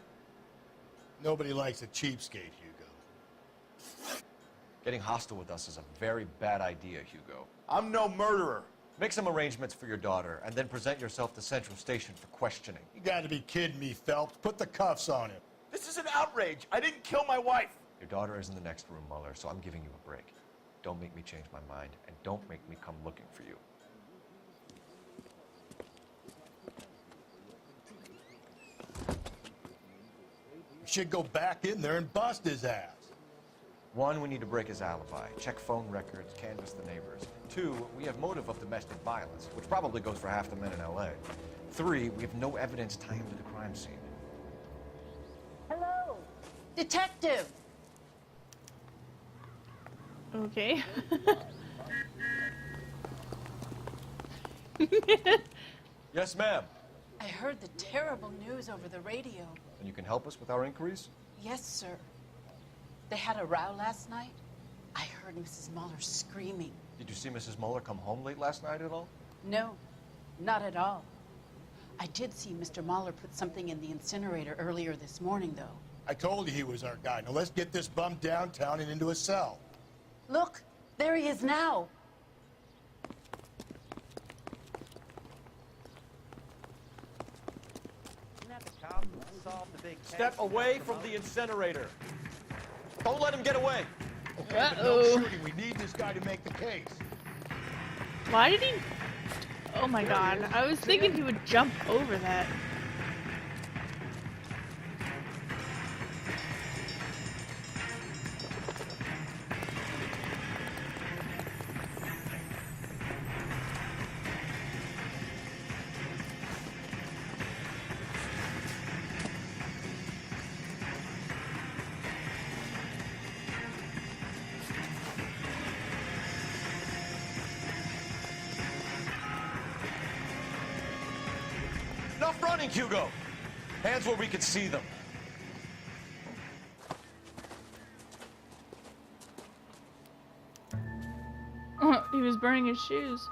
Nobody likes a cheapskate, Hugo. Getting hostile with us is a very bad idea, Hugo. I'm no murderer. Make some arrangements for your daughter, and then present yourself to Central Station for questioning. You gotta be kidding me, Phelps. Put the cuffs on him. This is an outrage. I didn't kill my wife. Your daughter is in the next room, Muller, so I'm giving you a break. Don't make me change my mind, and don't make me come looking for you. We should go back in there and bust his ass. One, we need to break his alibi, check phone records, canvass the neighbors. Two, we have motive of domestic violence, which probably goes for half the men in L.A. Three, we have no evidence tying him to the crime scene. Hello, detective. Okay. Yes, ma'am. I heard the terrible news over the radio. And you can help us with our inquiries? Yes, sir. They had a row last night. I heard Mrs. Muller screaming. Did you see Mrs. Muller come home late last night at all? No, not at all. I did see Mr. Muller put something in the incinerator earlier this morning, though. I told you he was our guy. Now let's get this bum downtown and into a cell. Look, there he is now. Step away from the incinerator. Don't let him get away. Okay, but no shooting. We need this guy to make the case. Why did he... Oh my god. I was thinking he would jump over that. Enough running, Hugo. Hands where we can see them. Oh He was burning his shoes.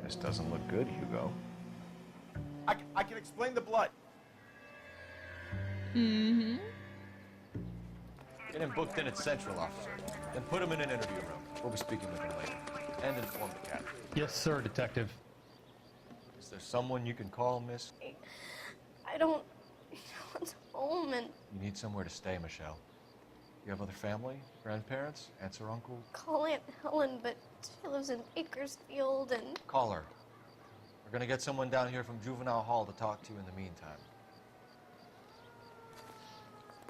This doesn't look good, Hugo. I can explain the blood. Mm-hmm. Get him booked in at Central, officer. Then put him in an interview room. We'll be speaking with him later. And inform the captain. Yes, sir, Detective. Is there someone you can call, miss? I don't want home and You need somewhere to stay, Michelle. You have other family? Grandparents? Aunts or uncle? call Aunt Helen, but she lives in Bakersfield and Call her. We're gonna get someone down here from Juvenile Hall to talk to you in the meantime.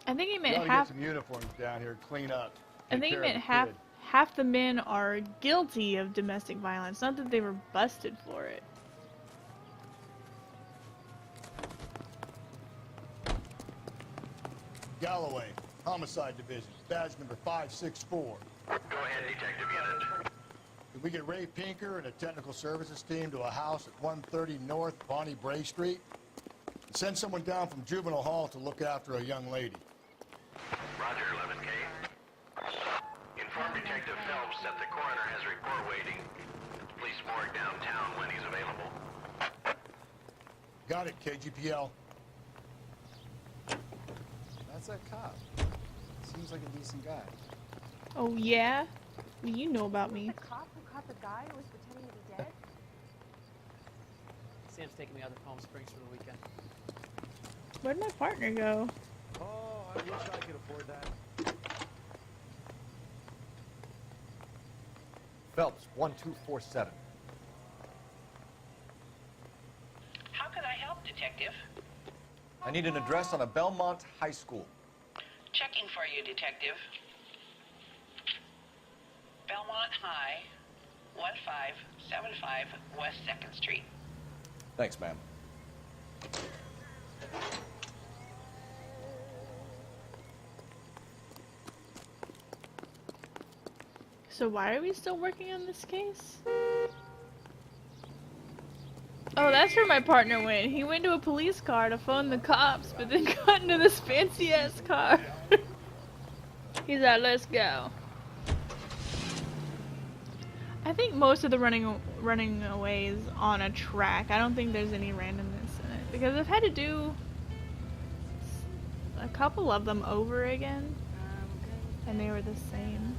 I think he We meant ought to half. get some uniforms down here, clean up. I take think he care of meant the half. kid. Half the men are guilty of domestic violence, not that they were busted for it. Galloway, Homicide Division, badge number 564. Go ahead, Detective Unit. Can we get Ray Pinker and a technical services team to a house at 130 North Bonnie Bray Street? And send someone down from Juvenile Hall to look after a young lady. Roger, 11K. Inform Detective Phelps that the coroner has a report waiting at the police morgue downtown when he's available. Got it, KGPL. That's that cop. Seems like a decent guy. Oh yeah? Well, you know about me. The cop who caught the guy who was pretending to be dead? Sam's taking me out to Palm Springs for the weekend. Where'd my partner go? Oh, I wish I could afford that. Phelps, 1247. How can I help, Detective? I need an address on a Belmont High School. Checking for you, Detective. Belmont High, 1575 West 2nd Street. Thanks, ma'am. So why are we still working on this case? Oh, that's where my partner went. He went to a police car to phone the cops, but then got into this fancy-ass car. He's like, let's go. I think most of the running away is on a track. I don't think there's any randomness in it. Because I've had to do a couple of them over again. And they were the same.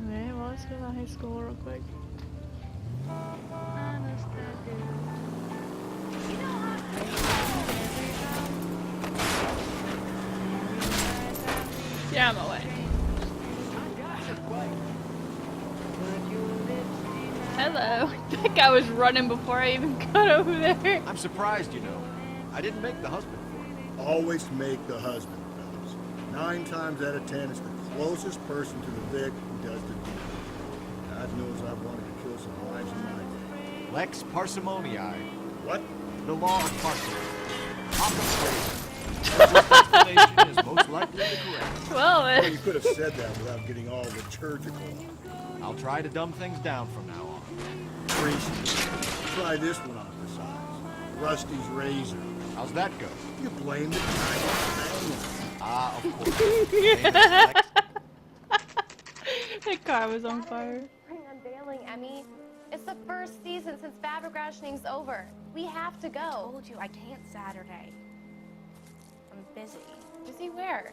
Alright, well, let's go to high school real quick. Get out of my way. Hello. That guy was running before I even got over there. I'm surprised, you know. I didn't make the husband for you. Always make the husband, fellas. 9 times out of 10, it's the closest person to the Vic who does the deed. God knows I've wanted to kill some lives in my day. Lex parsimoniae. What? The law of parsimony. Explanation is most likely the correct. Well, Well, you could have said that without getting all liturgical. I'll try to dumb things down from now on. Appreciate it. Try this one on for size. Rusty's razor. How's that go? You blame the Chinese man. Ah, of course. That car was on fire. spring unveiling, Emmy. It's the first season since fabric rationing's over. We have to go. I told you I can't Saturday. I'm busy. Busy where?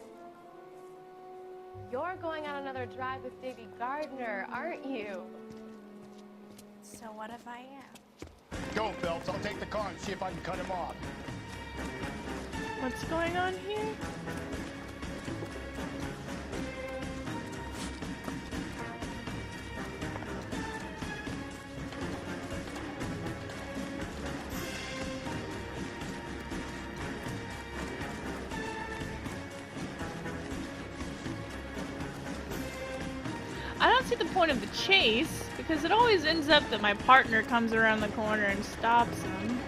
You're going on another drive with Davy Gardner, aren't you? So what if I am? Go, Phelps. I'll take the car and see if I can cut him off. What's going on here? I don't see the point of the chase, because it always ends up that my partner comes around the corner and stops him.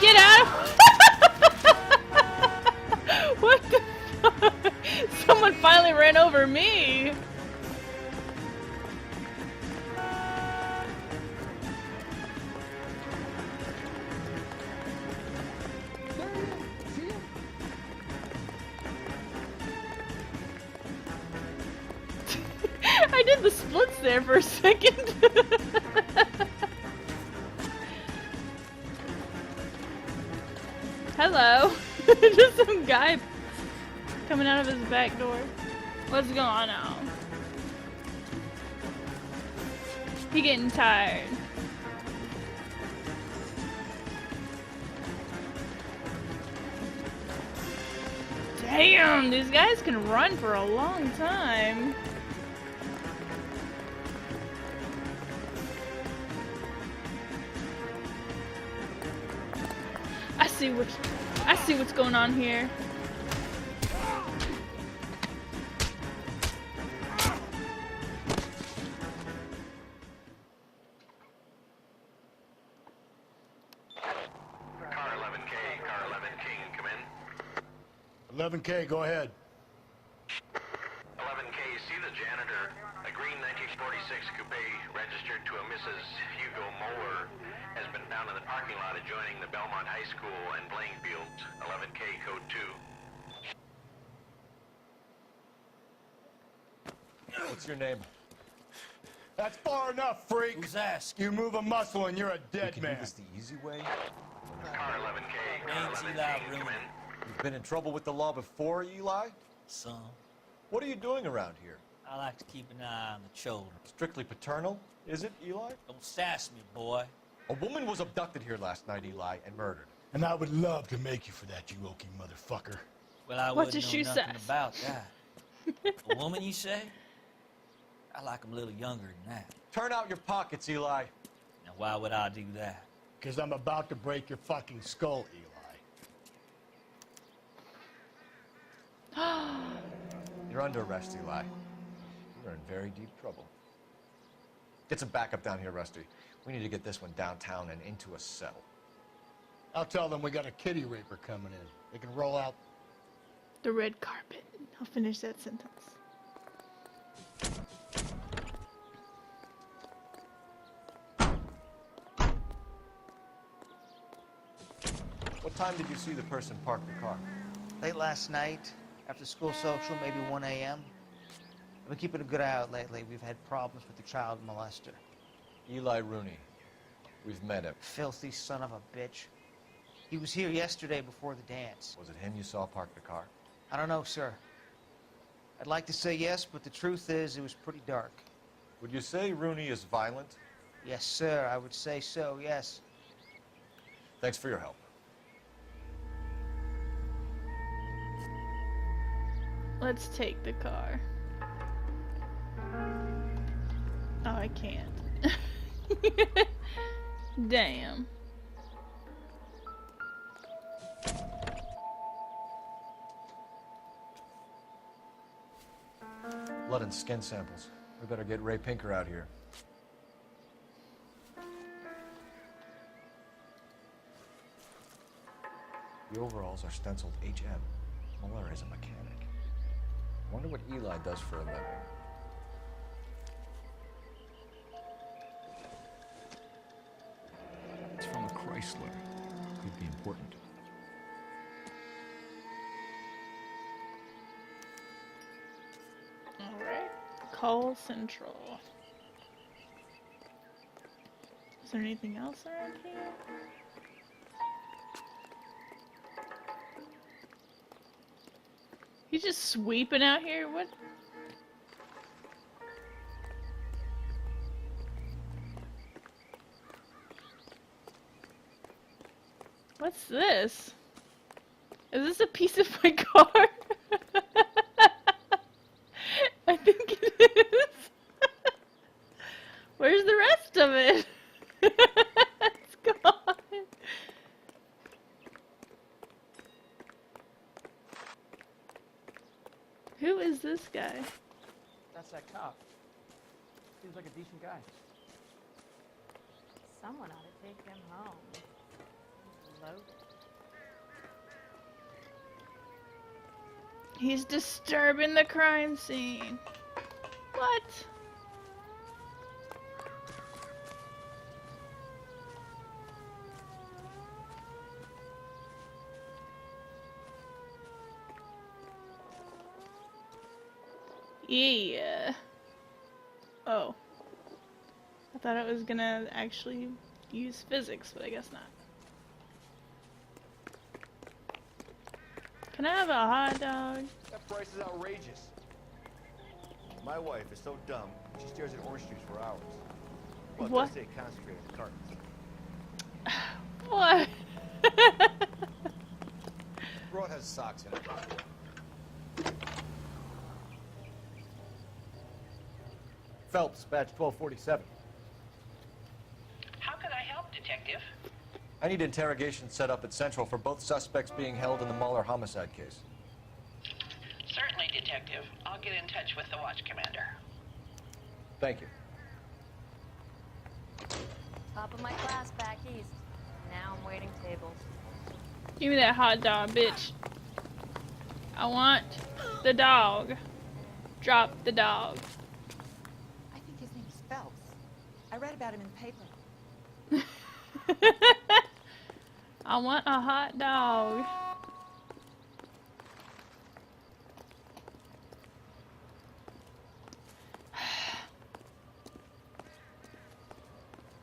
Get out of- What the fuck? Someone Someone finally ran over me. I did the splits there for a second. Hello. Just some guy coming out of his back door. What's going on? He getting tired. Damn, these guys can run for a long time. I see what's going on here. Car 11K, car 11 King, come in. 11K, go ahead. 11K, see the janitor. A green 1946 coupe registered to a Mrs. Hugo Moeller has been found in the parking lot adjoining the Belmont High School and playing fields. 11K, code 2. What's your name? That's far enough, freak. Who's asking? You move a muscle and you're a dead man. Do this the easy way? Car 11K, car Name's 11 Eli King, come Rooney. in. You've been in trouble with the law before, Eli? Son, What are you doing around here? I like to keep an eye on the children. Strictly paternal, is it, Eli? Don't sass me, boy. A woman was abducted here last night, Eli, and murdered. And I would love to make you for that, you oaky motherfucker. Well, I What's wouldn't a know shoe nothing size? about that. A woman, you say? I like 'em a little younger than that. Turn out your pockets, Eli. Now, why would I do that? Because I'm about to break your fucking skull, Eli. You're under arrest, Eli. You're in very deep trouble. Get some backup down here, Rusty. We need to get this one downtown and into a cell. I'll tell them we got a kitty raper coming in. They can roll out. The red carpet. I'll finish that sentence. What time did you see the person park the car? Late last night, after school social, maybe 1 a.m. I've been keeping a good eye out lately. We've had problems with the child molester. Eli Rooney. We've met him. Filthy son of a bitch. He was here yesterday before the dance. Was it him you saw park the car? I don't know, sir. I'd like to say yes, but the truth is it was pretty dark. Would you say Rooney is violent? Yes, sir, I would say so, yes. Thanks for your help. Let's take the car. Oh, I can't. Damn. Blood and skin samples. We better get Ray Pinker out here. The overalls are stenciled HM. Muller is a mechanic. I wonder what Eli does for a living. It's from a Chrysler. Could be important. Alright. Call Central. Is there anything else around here? He's just sweeping out here? What? What's this? Is this a piece of my car? I think it is. Where's the rest of it? It's gone. Who is this guy? That's that cop. Seems like a decent guy. Someone ought to take him home. He's loaded. He's disturbing the crime scene. What? Yeah. Oh. I thought it was gonna actually use physics, but I guess not. Can I have a hot dog? That price is outrageous. My wife is so dumb, she stares at orange juice for hours. Well, What? just say concentrated cartons. What? Broad has socks in it. Phelps, badge 1247. How can I help, Detective? I need interrogation set up at Central for both suspects being held in the Muller homicide case. Certainly, Detective. I'll get in touch with the watch commander. Thank you. Top of my class back east. Now I'm waiting tables. Give me that hot dog, bitch. I want the dog. Drop the dog. I think his name's Phelps. I read about him in the paper. I want a hot dog.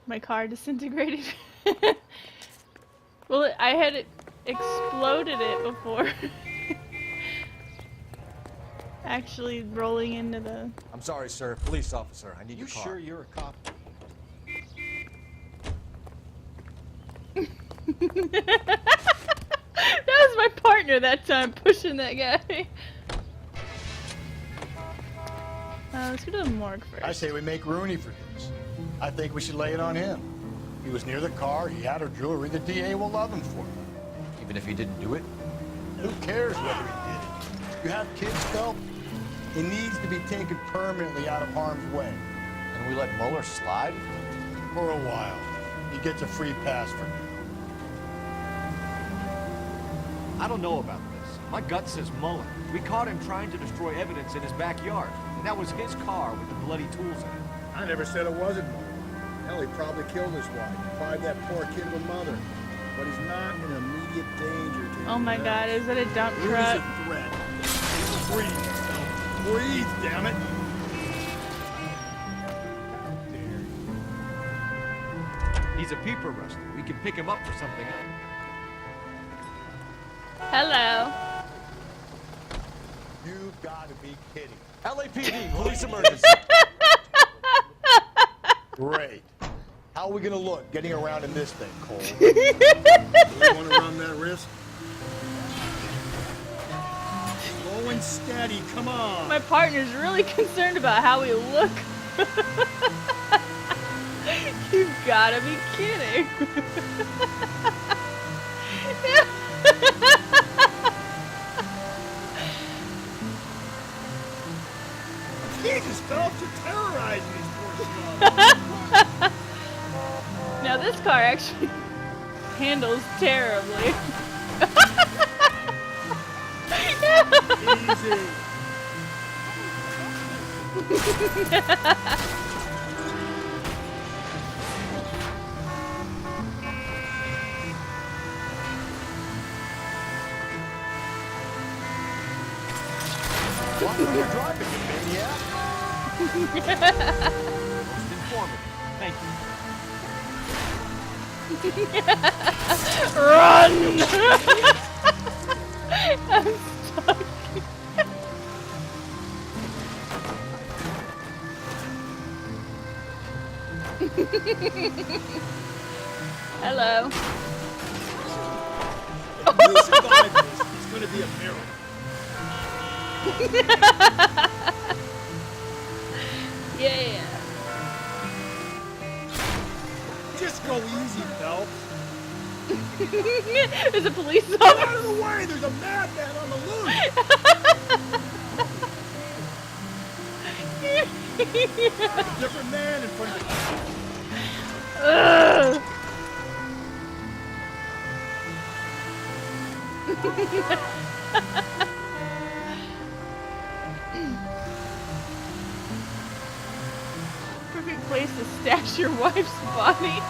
My car disintegrated. Well, I had exploded it before. Actually rolling into the... I'm sorry, sir. Police officer. I need You your car. sure you're a cop? That was my partner that time, pushing that guy. Let's go to the morgue first. I say we make Rooney for this. I think we should lay it on him. He was near the car, he had her jewelry, the DA will love him for it. Even if he didn't do it? Who cares whether he did it? You have kids, Phelps? It needs to be taken permanently out of harm's way. And we let Muller slide? For a while. He gets a free pass for now. I don't know about this. My gut says Muller. We caught him trying to destroy evidence in his backyard. And that was his car with the bloody tools in it. I never said it wasn't Muller. Hell, he probably killed his wife, deprived that poor kid of a mother. But he's not in immediate danger to Oh my god, is it a dump Rooney's truck? a threat. Breathe, Phelps. Breathe, damn it. He's a peeper rustler. We can pick him up for something else. Hello. You've got to be kidding. LAPD, police emergency. Great. How are we gonna look getting around in this thing, Cole? You want to run that risk? Slow and steady, come on. My partner's really concerned about how we look. You've gotta be kidding. Jesus, Phelps, you're terrorizing these poor schlubs. Now this car actually handles terribly. What were you driving, you maniac? Most informative. Thank you. Run! I'm stuck. Hello. If we survive this, it's gonna be a miracle. Yeah. Just go easy, Phelps. There's a police Get officer. out of the way! There's a madman on the loose! Different man in front of you. Ugh. perfect place to stash your wife's body.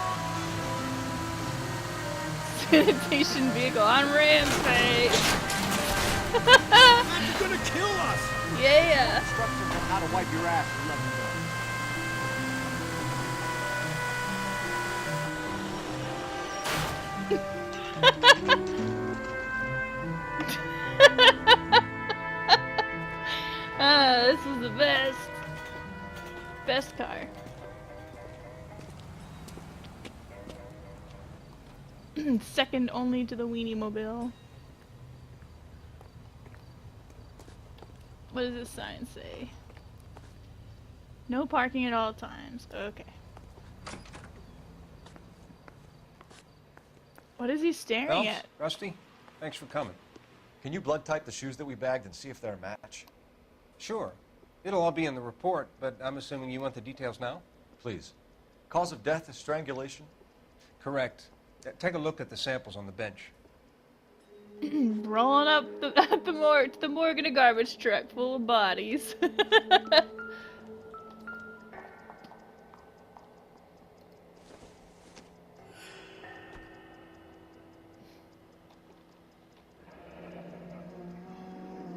Sanitation vehicle on rampage. You're gonna kill us! Yeah. Instructions on how to wipe your ass and let me go. This is the best. Best car. Second only to the Weenie Mobile. What does this sign say? No parking at all times. Okay. What is he staring Phelps, at? Rusty, thanks for coming. Can you blood type the shoes that we bagged and see if they're a match? Sure. It'll all be in the report, but I'm assuming you want the details now? Please. Cause of death is strangulation? Correct. Take a look at the samples on the bench. Rolling up the morgue in a garbage truck full of bodies.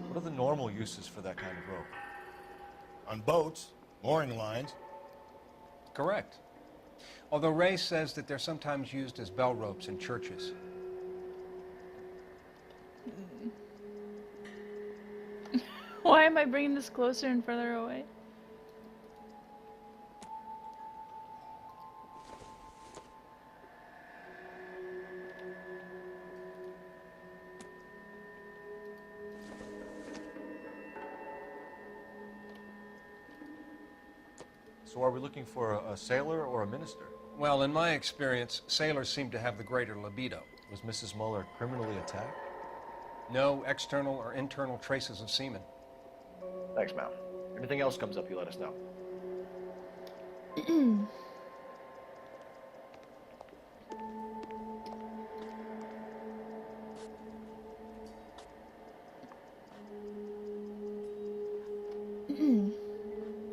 What are the normal uses for that kind of rope? On boats, mooring lines. Correct. Although Ray says that they're sometimes used as bell ropes in churches. Why am I bringing this closer and further away? So are we looking for a sailor or a minister? Well, in my experience, sailors seem to have the greater libido. Was Mrs. Muller criminally attacked? No external or internal traces of semen. Thanks, Mal. Anything else comes up, you let us know.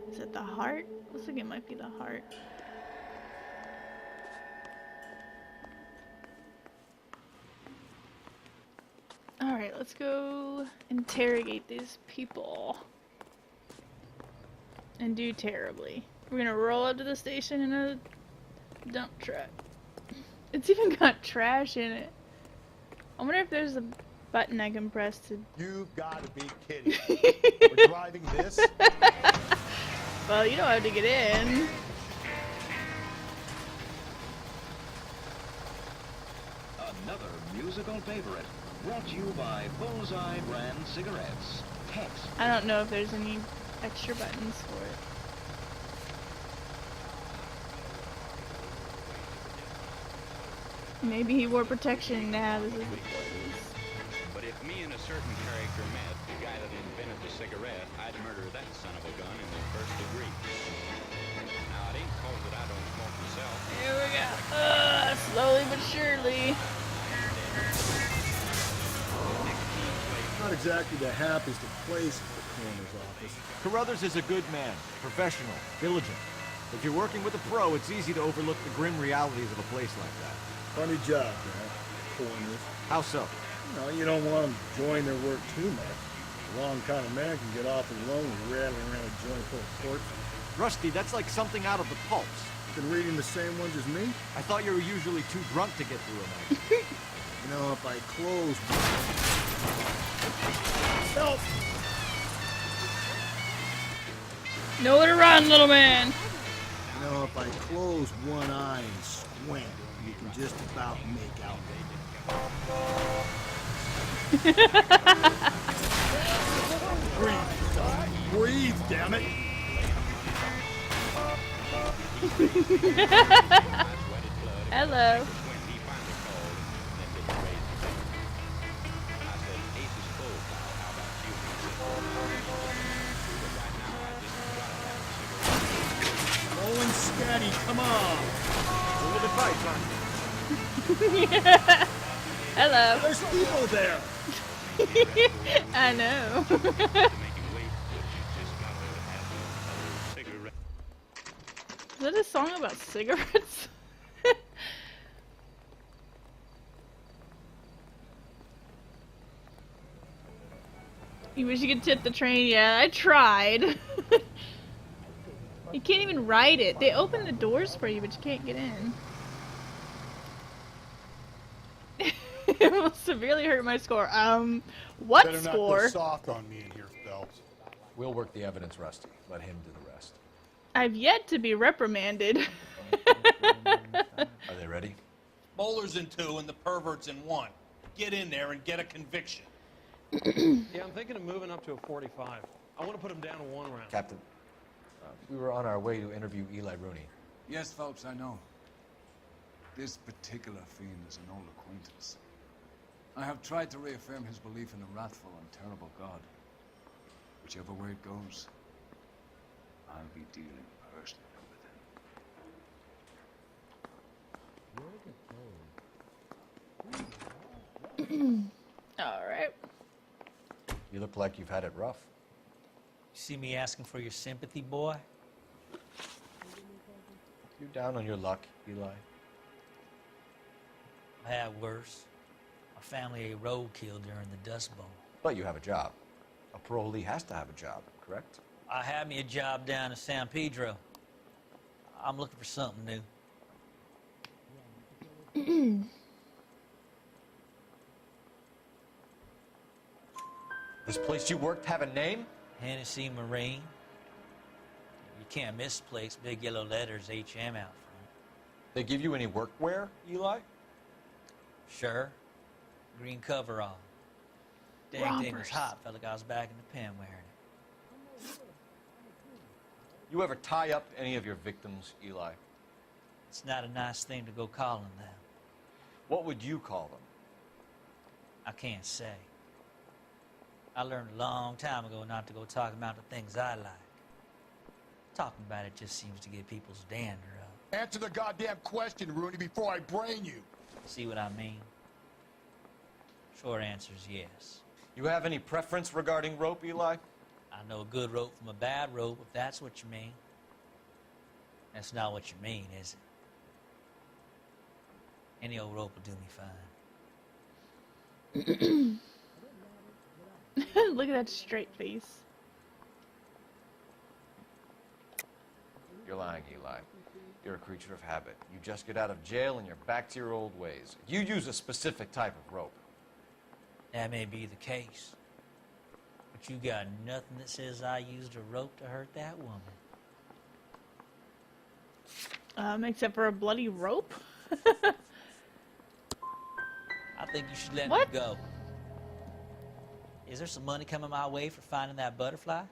Is it the heart? Looks like it might be the heart. Alright, let's go interrogate these people. And do terribly. We're gonna roll up to the station in a dump truck. It's even got trash in it. I wonder if there's a button I can press to... You've got to be kidding. We're driving this? Well, you don't have to get in. Another musical favorite, brought to you by Bullseye brand cigarettes. Text. I don't know if there's any extra buttons for it. Maybe he wore protection now. This is the 40s. But if me and a certain character met, the guy that invented the cigarette, I'd murder that son of a gun in the first degree. Now, it ain't cause that I don't smoke myself. Here we go. Slowly but surely. Not exactly the happiest of places for the coroner's office. Carruthers is a good man, professional, diligent. If you're working with a pro, it's easy to overlook the grim realities of a place like that. Funny job, man. Coroners. How so? No, you don't want them enjoying their work too much. The wrong kind of man can get awfully lonely rattling around a joint full of corpses. Rusty, that's like something out of the pulps. Been reading the same ones as me? I thought you were usually too drunk to get through a night. You know, if I close... Help! Nowhere to run, little man. You know, if I close one eye and squint, you can just about make out. Breathe, breathe, damn it! Hello. Rolling steady, come on! A little bit tight, Yeah. Hello. There's people there! I know. that a song about cigarettes? You wish you could tip the train? Yeah, I tried. You can't even ride it. They open the doors for you, but you can't get in. It will severely hurt my score. What Better score? not go soft on me in here, Phelps. We'll work the evidence, Rusty. Let him do the rest. I've yet to be reprimanded. Are they ready? Bowler's in 2 and the pervert's in 1. Get in there and get a conviction. Yeah, I'm thinking of moving up to a 45. I want to put him down to 1 round. Captain, we were on our way to interview Eli Rooney. Yes, Phelps, I know. This particular fiend is an old acquaintance. I have tried to reaffirm his belief in the wrathful and terrible God. Whichever way it goes, I'll be dealing personally with him. Alright. You look like you've had it rough. You see me asking for your sympathy, boy? You down on your luck, Eli? I had worse. My family ate roadkill during the Dust Bowl. But you have a job. A parolee has to have a job, correct? I had me a job down in San Pedro. I'm looking for something new. This place you worked have a name? Hennessy Marine. You can't miss the place. Big yellow letters, HM out front. They give you any workwear, Eli? Sure. Green coverall. Dang thing was hot. Felt like I was back in the pen wearing it. You ever tie up any of your victims, Eli? It's not a nice thing to go calling them. What would you call them? I can't say. I learned a long time ago not to go talking about the things I like. Talking about it just seems to get people's dander up. Answer the goddamn question, Rooney, before I brain you. See what I mean? Short answer is yes. You have any preference regarding rope, Eli? I know a good rope from a bad rope, if that's what you mean. That's not what you mean, is it? Any old rope will do me fine. Look at that straight face. You're lying, Eli. You're a creature of habit. You just get out of jail and you're back to your old ways. You use a specific type of rope. That may be the case. But you got nothing that says I used a rope to hurt that woman. Except for a bloody rope? I think you should let me go. Is there some money coming my way for finding that butterfly?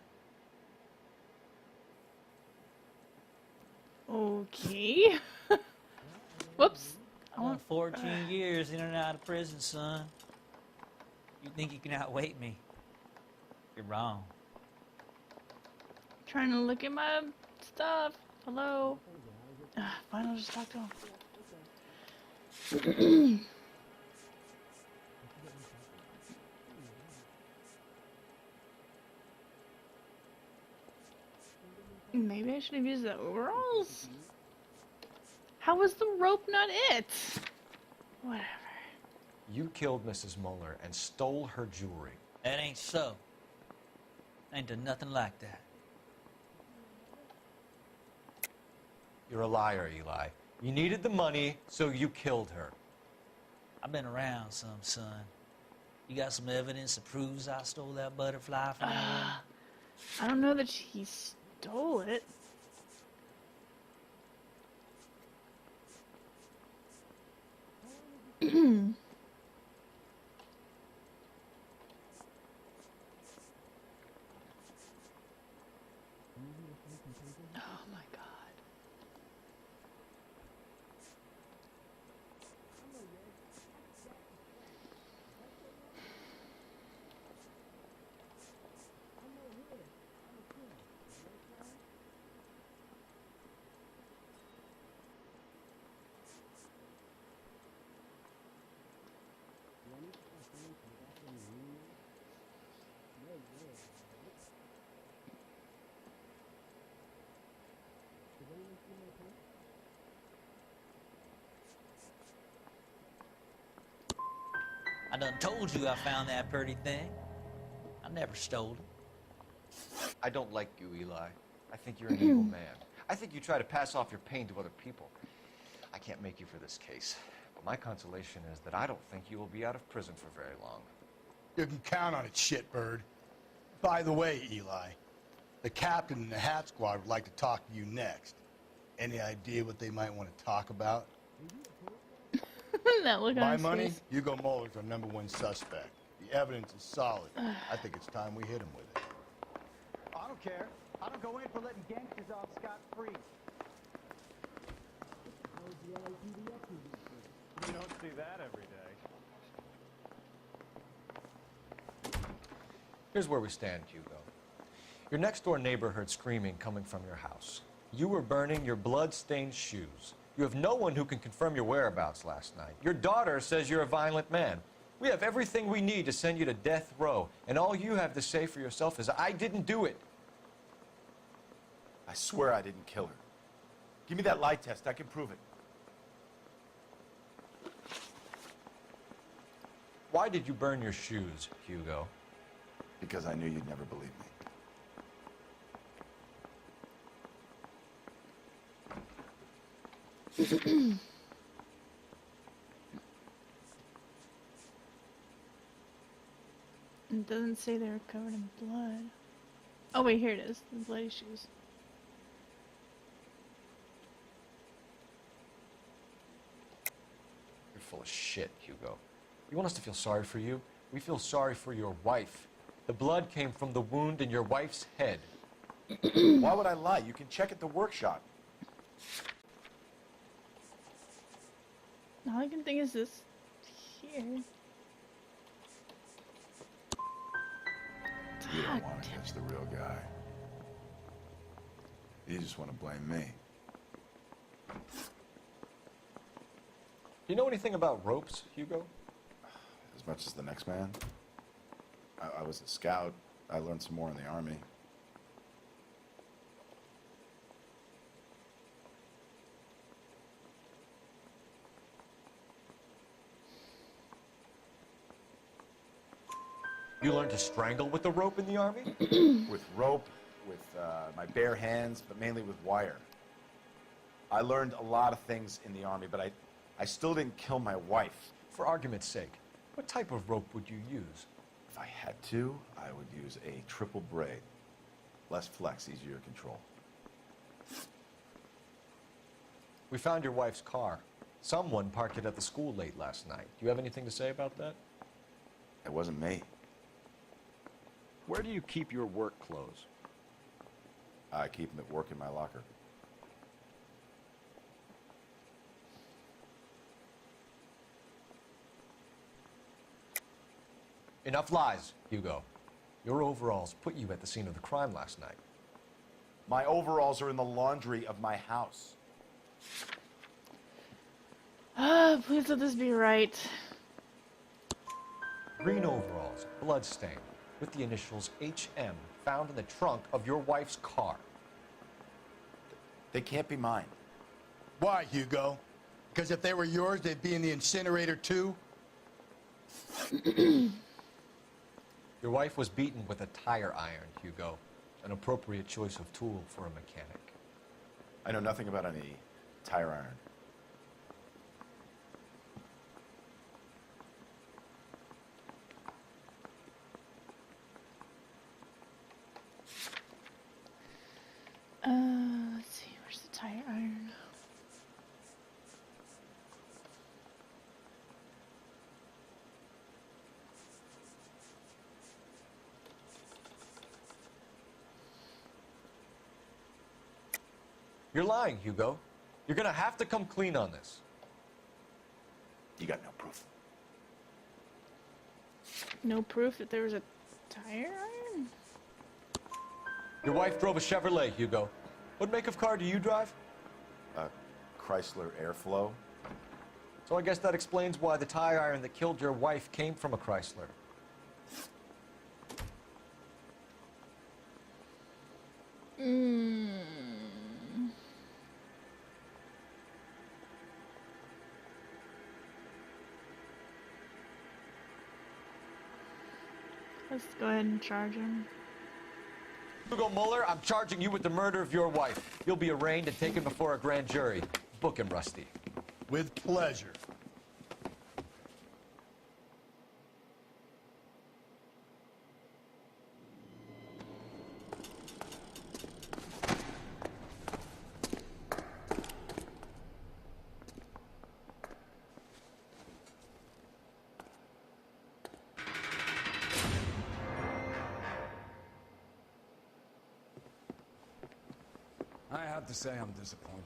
Okay. Whoops. I went 14 years in and out of prison, son. You think you can outweight me? You're wrong. Trying to look at my stuff. Hello. Fine, I'll just talk to him. Maybe I should have used the overalls. How was the rope not it? Whatever. You killed Mrs. Muller and stole her jewelry. That ain't so. I ain't done nothing like that. You're a liar, Eli. You needed the money, so you killed her. I've been around some, son. You got some evidence that proves I stole that butterfly from her? I don't know that he stole it. Oh my God. I done told you I found that pretty thing. I never stole it. I don't like you, Eli. I think you're an evil man. I think you try to pass off your pain to other people. I can't make you for this case, but my consolation is that I don't think you will be out of prison for very long. You can count on it, shitbird. By the way, Eli, the captain and the Hat Squad would like to talk to you next. Any idea what they might want to talk about? That look on My his money, face. Hugo Muller's our #1 suspect. The evidence is solid. I think it's time we hit him with it. I don't care. I don't go in for letting gangsters off scot-free. You don't see that every day. Here's where we stand, Hugo. Your next-door neighbor heard screaming coming from your house. You were burning your blood-stained shoes. You have no one who can confirm your whereabouts last night. Your daughter says you're a violent man. We have everything we need to send you to death row, and all you have to say for yourself is, I didn't do it. I swear I didn't kill her. Give me that lie test. I can prove it. Why did you burn your shoes, Hugo? Because I knew you'd never believe me. It doesn't say they were covered in blood. Oh wait, here it is. The bloody shoes. You're full of shit, Hugo. You want us to feel sorry for you? We feel sorry for your wife. The blood came from the wound in your wife's head. Why would I lie? You can check at the workshop. All I can think is this here. You don't want to catch the real guy. You just want to blame me. Do you know anything about ropes, Hugo? As much as the next man. I was a scout. I learned some more in the Army. You learned to strangle with the rope in the Army? With rope, with my bare hands, but mainly with wire. I learned a lot of things in the Army, but I still didn't kill my wife. For argument's sake, what type of rope would you use? If I had to, I would use a triple braid. Less flex, easier to control. We found your wife's car. Someone parked it at the school late last night. Do you have anything to say about that? It wasn't me. Where do you keep your work clothes? I keep them at work in my locker. Enough lies, Hugo. Your overalls put you at the scene of the crime last night. My overalls are in the laundry of my house. Ah, please let this be right. Green overalls, bloodstained, with the initials HM found in the trunk of your wife's car. They can't be mine. Why, Hugo? Because if they were yours, they'd be in the incinerator too? Your wife was beaten with a tire iron, Hugo. An appropriate choice of tool for a mechanic. I know nothing about any tire iron. Let's see, where's the tire iron? You're lying, Hugo. You're gonna have to come clean on this. You got no proof. No proof that there was a tire iron? Your wife drove a Chevrolet, Hugo. What make of car do you drive? A Chrysler Airflow. So I guess that explains why the tire iron that killed your wife came from a Chrysler. Let's go ahead and charge him. Hugo Mueller, I'm charging you with the murder of your wife. You'll be arraigned and taken before a grand jury. Book him, Rusty. With pleasure. I have to say I'm disappointed.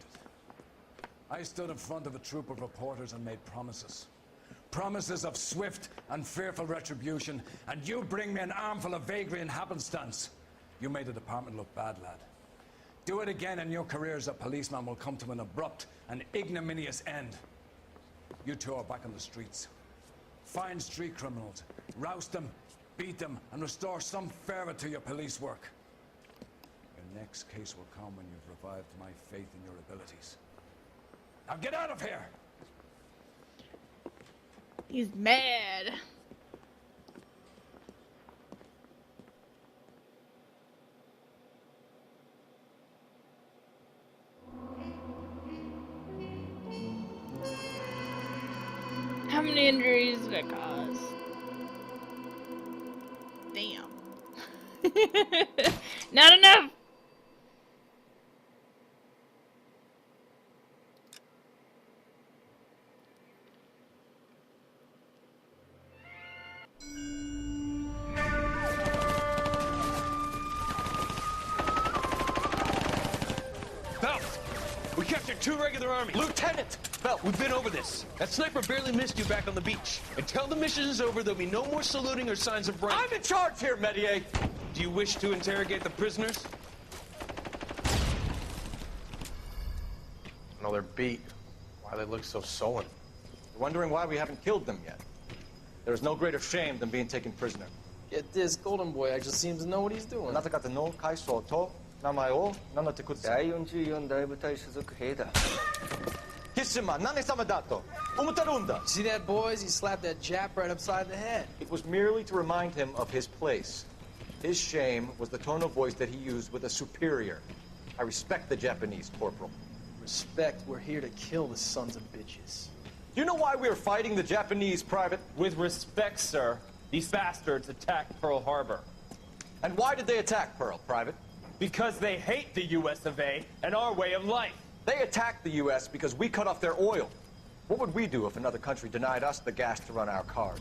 I stood in front of a troop of reporters and made promises. Promises of swift and fearful retribution, and you bring me an armful of vagary and happenstance. You made the department look bad, lad. Do it again and your career as a policeman will come to an abrupt and ignominious end. You two are back on the streets. Find street criminals, roust them, beat them, and restore some fervor to your police work. Your next case will come when you've revived my faith in your abilities. Now get out of here! He's mad. How many injuries did it cause? Damn. Not enough! Phelps, we captured 2 regular army. Lieutenant! Phelps, we've been over this. That sniper barely missed you back on the beach. Until the mission is over, there'll be no more saluting or signs of rank. I'm in charge here, Medier! Do you wish to interrogate the prisoners? No, they're beat. Why they look so sullen? You're wondering why we haven't killed them yet. There is no greater shame than being taken prisoner. Get this, Golden Boy actually seems to know what he's doing. あなた方の階層と名前を名乗ってください。第44大部隊所属兵だ。キスマ、何様だと思ってるんだ。 See that, boys? He slapped that Jap right upside the head. It was merely to remind him of his place. His shame was the tone of voice that he used with a superior. I respect the Japanese, Corporal. Respect, we're here to kill the sons of bitches. Do you know why we are fighting the Japanese, Private? With respect, sir, these bastards attacked Pearl Harbor. And why did they attack Pearl, Private? Because they hate the US of A and our way of life. They attacked the U.S. because we cut off their oil. What would we do if another country denied us the gas to run our cars?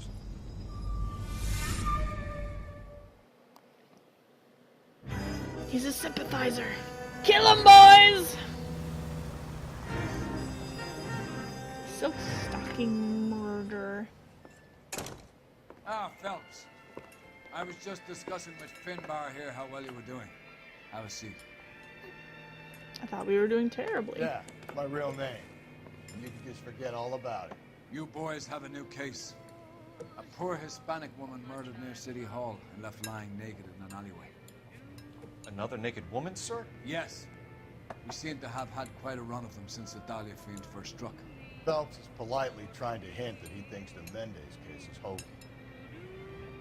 He's a sympathizer. Kill him, boys! Silk stocking murder. Ah, Phelps. I was just discussing with Finbar here how well you were doing. Have a seat. I thought we were doing terribly. Yeah, my real name. And you can just forget all about it. You boys have a new case. A poor Hispanic woman murdered near City Hall and left lying naked in an alleyway. Another naked woman, sir? Yes. We seem to have had quite a run of them since the Dahlia fiend first struck. Phelps is politely trying to hint that he thinks the Mendez case is hokey.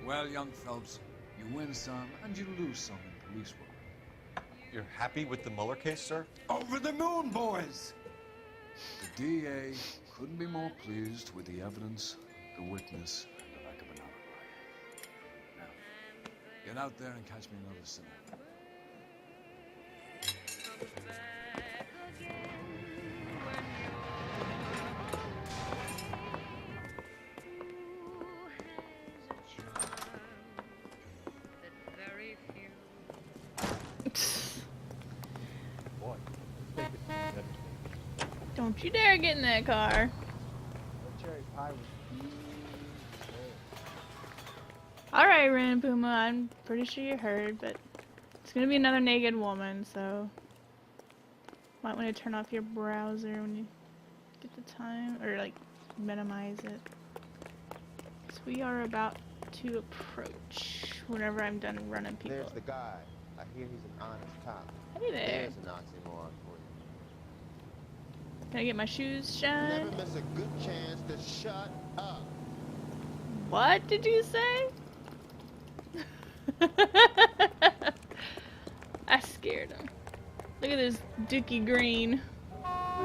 Well, young Phelps, you win some and you lose some in police work. You're happy with the Mueller case, sir? Over the moon, boys! The DA couldn't be more pleased with the evidence, the witness, and the lack of an alibi. Now, get out there and catch me another sinner. Don't you dare get in that car. Alright, Ren Puma, I'm pretty sure you heard, but it's gonna be another naked woman, so might want to turn off your browser when you get the time, or like minimize it. So we are about to approach whenever I'm done running people. There's the guy. I hear he's an honest cop. Hey there. There's an oxymoron for you. Can I get my shoes shined? Never miss a good chance to shut up. What did you say? I scared him. Look at this dookie green.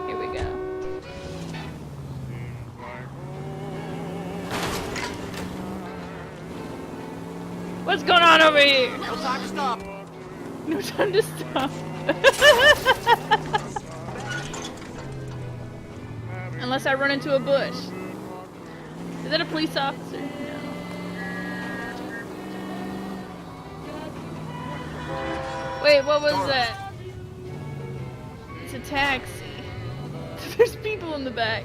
Here we go. What's going on over here? No time to stop. No time to stop. Unless I run into a bush. Is that a police officer? No. Wait, what was that? It's a taxi. There's people in the back.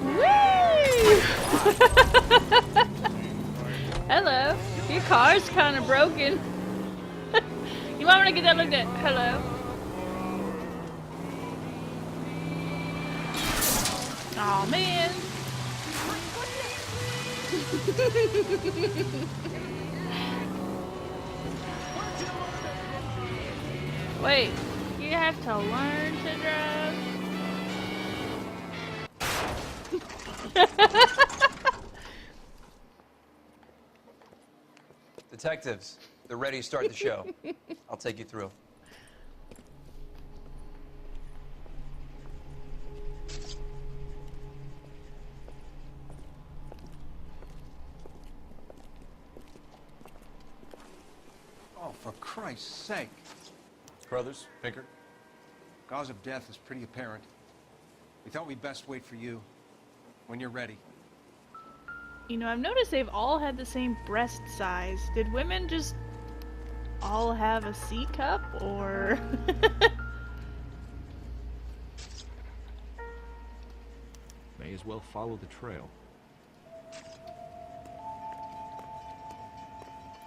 Whee! Hello. Your car's kind of broken. You might want to get that looked at. Hello. Aw, man. Wait, you have to learn to drive? Detectives, they're ready to start the show. I'll take you through. Oh, for Christ's sake. Brothers, Pinker? Cause of death is pretty apparent. We thought we'd best wait for you. When you're ready. You know, I've noticed they've all had the same breast size. Did women just all have a C cup, or... May as well follow the trail.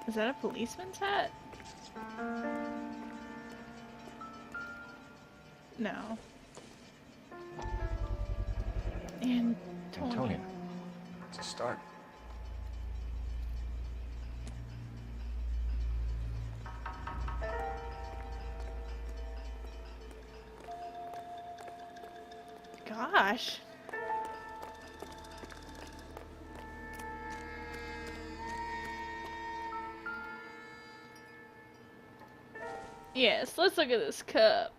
Is that a policeman's hat? No. Antonia. It's a start. Gosh. Yes, let's look at this cup.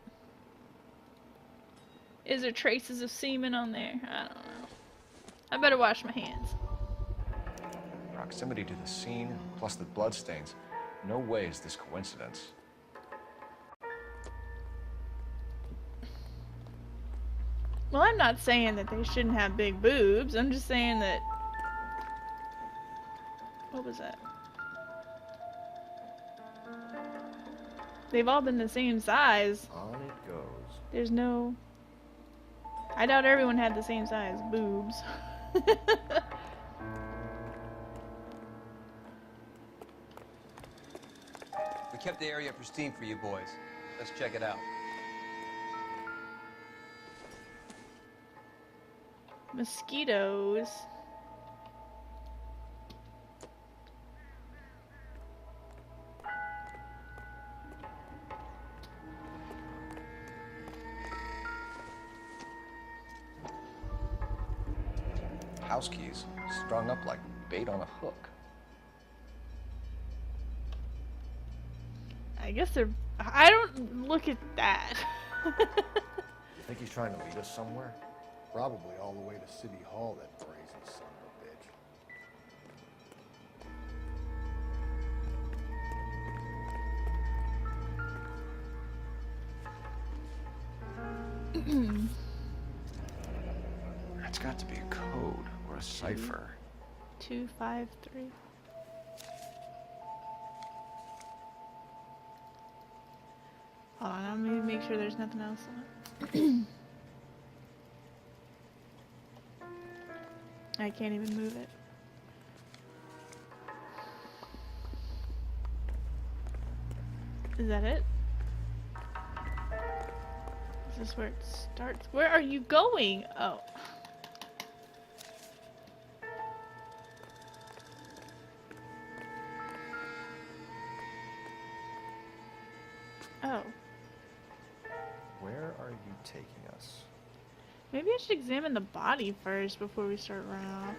Is there traces of semen on there? I don't know. I better wash my hands. Proximity to the scene, plus the bloodstains. No way is this coincidence. Well, I'm not saying that they shouldn't have big boobs. I'm just saying that... What was that? They've all been the same size. On it goes. There's no... I doubt everyone had the same size boobs. We kept the area pristine for you boys. Let's check it out. Mosquitoes. House keys, strung up like bait on a hook. I guess they're... I don't look at that. You think he's trying to lead us somewhere? Probably all the way to City Hall, that brazen son of a bitch. That's got to be a code or a cipher. 253. Hold on, I'm gonna make sure there's nothing else on it. I can't even move it. Is that it? Is this where it starts? Where are you going? Oh. Oh. Where Where are you taking us? Maybe I should examine the body first before we start running off.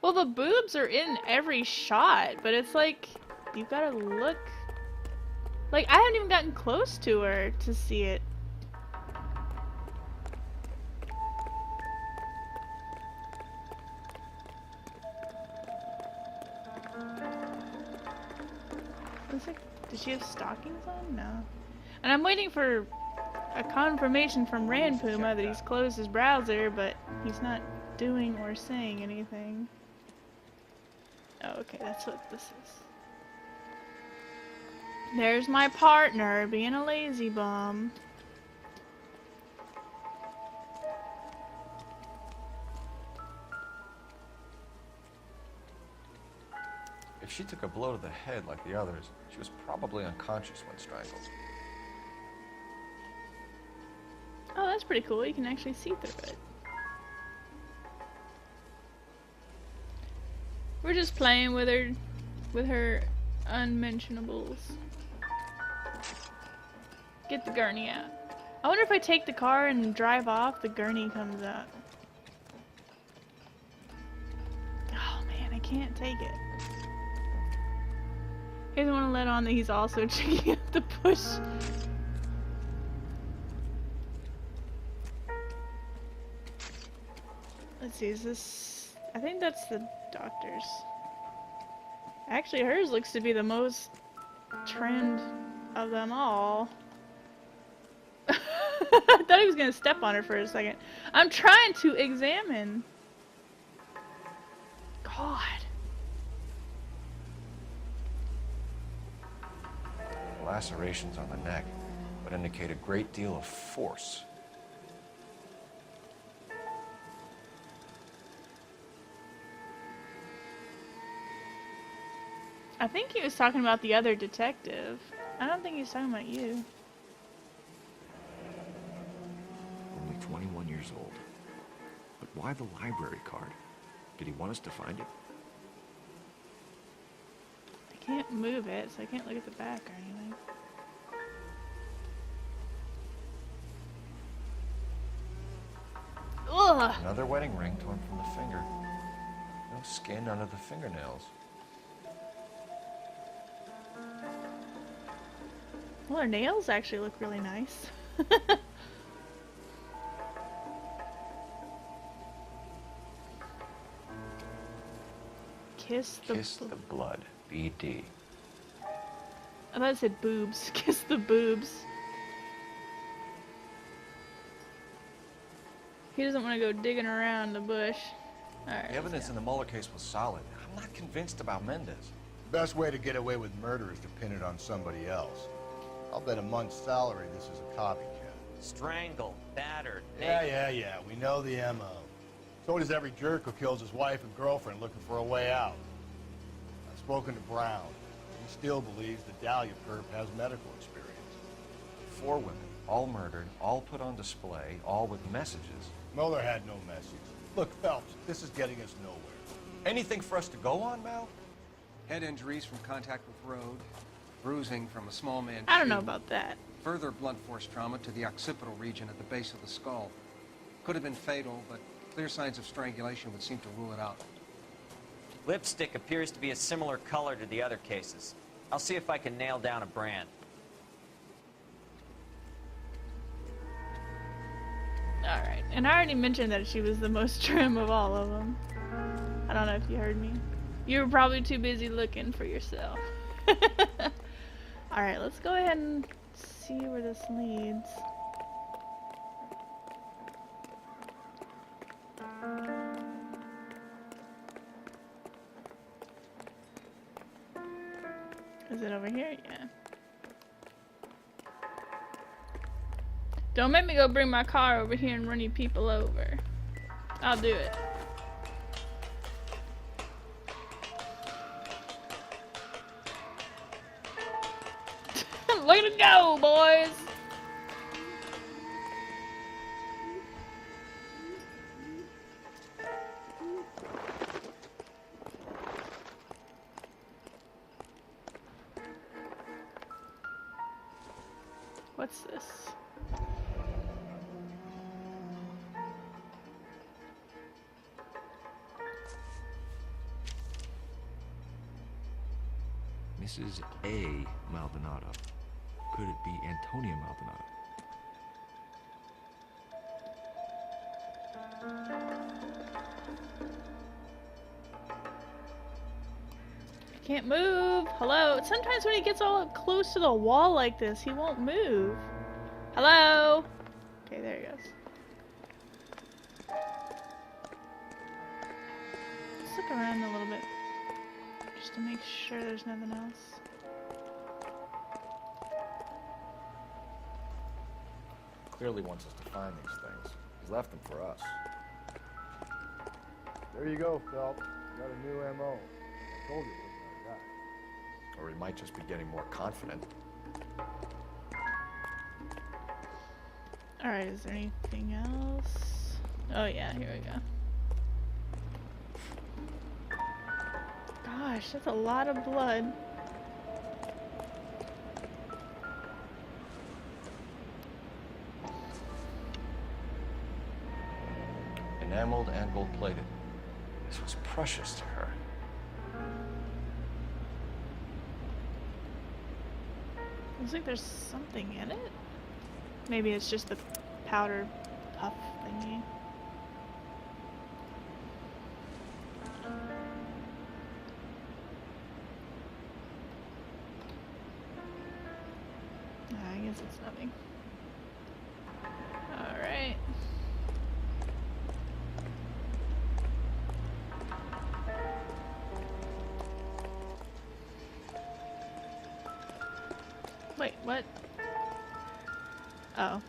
Well, the boobs are in every shot, but it's like, you gotta look. Like, I haven't even gotten close to her to see it. Like, did she have stockings on? No. And I'm waiting for a confirmation from Rand Puma that he's closed his browser, but he's not doing or saying anything. Oh, okay, that's what this is. There's my partner being a lazy bum. If she took a blow to the head like the others, she was probably unconscious when strangled. Oh, that's pretty cool. You can actually see through it. We're just playing with her unmentionables. Get the gurney out. I wonder if I take the car and drive off, the gurney comes out. Oh man, I can't take it. He doesn't want to let on that he's also checking out the push. Let's see, is this... I think that's the doctor's. Actually, hers looks to be the most trend of them all. I thought he was gonna step on her for a second. I'm trying to examine. God. Lacerations on the neck would indicate a great deal of force. I think he was talking about the other detective. I don't think he was talking about you. Only 21 years old. But why the library card? Did he want us to find it? I can't move it, so I can't look at the back or anything. Ugh! Another wedding ring torn from the finger. No skin under the fingernails. Well, her nails actually look really nice. Kiss the blood. BD. I thought it said boobs. Kiss the boobs. He doesn't want to go digging around the bush. Alright. The evidence in the Mueller case was solid. I'm not convinced about Mendez. The best way to get away with murder is to pin it on somebody else. I'll bet a month's salary this is a copycat. Strangled, battered, Yeah. We know the M.O. So does every jerk who kills his wife and girlfriend looking for a way out. I've spoken to Brown. He still believes the Dahlia perp has medical experience. 4 women, all murdered, all put on display, all with messages. Mueller had no message. Look, Phelps, this is getting us nowhere. Anything for us to go on, Mal? Head injuries from contact with road, bruising from a small man's I don't know shoe. about that. Further blunt force trauma to the occipital region at the base of the skull. Could have been fatal, but clear signs of strangulation would seem to rule it out. Lipstick appears to be a similar color to the other cases. I'll see if I can nail down a brand. Alright, and I already mentioned that she was the most trim of all of them. I don't know if you heard me. You were probably too busy looking for yourself. Alright, let's go ahead and see where this leads. Is it over here? Yeah. Don't make me go bring my car over here and run you people over. I'll do it. Way to go, boys! What's this? Mrs. A. Maldonado. Could it be Antonia Maldonado? I can't move. Hello? Sometimes when he gets all up close to the wall like this, he won't move. Hello? Okay, there he goes. Let's look around a little bit. Just to make sure there's nothing else. Clearly wants us to find these things. He's left them for us. There you go, Phelps. You got a new MO. I told you it wasn't like that. Or he might just be getting more confident. Alright, is there anything else? Oh yeah, here we go. Gosh, that's a lot of blood. Enameled and gold-plated. This was precious to her. Looks like there's something in it. Maybe it's just the powder puff thingy. I guess it's nothing. Alright. Wait, what? Oh.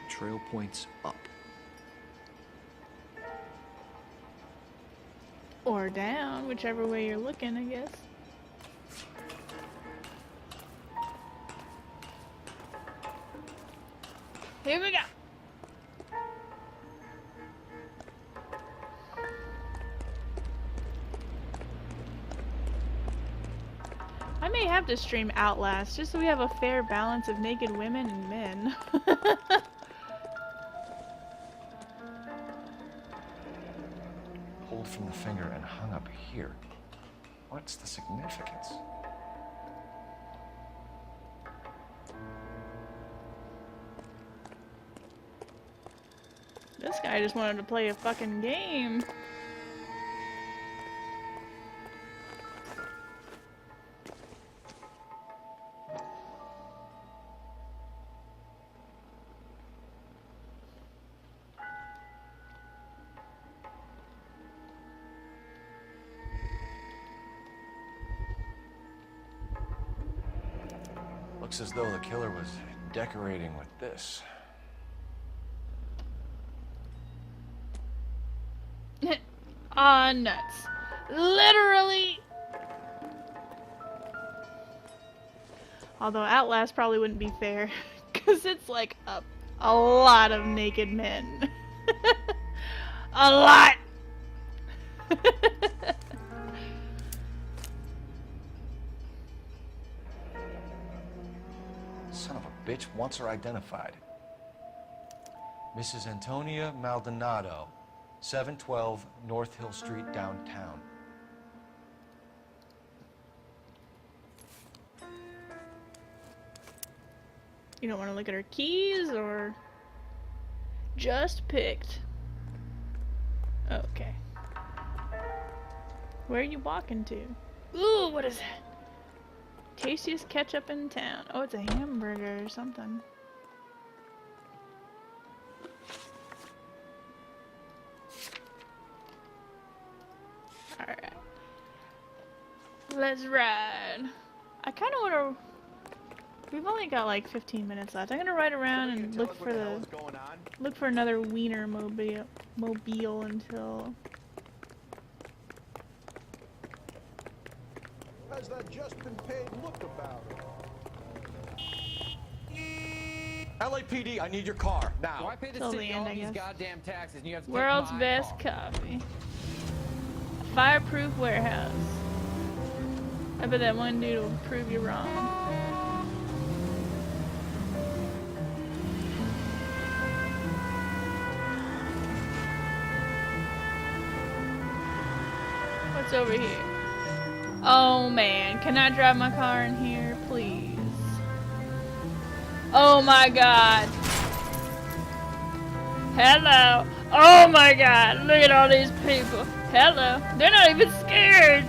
Trail points up. Or down, whichever way you're looking, I guess. Here we go. I may have to stream Outlast just so we have a fair balance of naked women and men. Pulled from the finger and hung up here. What's the significance? This guy just wanted to play a fucking game. Looks as though the killer was decorating with this. Ah, nuts. Literally. Although Outlast probably wouldn't be fair, because it's like a lot of naked men. A lot! Son of a bitch wants her identified. Mrs. Antonia Maldonado, 712 North Hill Street, downtown. You don't want to look at her keys, or just picked? Okay. Where are you walking to? Ooh, what is that? Tastiest ketchup in town. Oh, it's a hamburger or something. Alright. Let's ride. I kind of want to... We've only got like 15 minutes left. I'm gonna ride around and look for another wiener mobile until... How's that just been paid look about it? LAPD, I need your car, now. So I pay the Till city the end, all I these guess. goddamn taxes, and you have to World's take my best car. coffee. Fireproof warehouse. I bet that one dude will prove you wrong. What's over here? Oh man, can I drive my car in here, please? Oh my god. Hello. Oh my god, look at all these people. Hello. They're not even scared.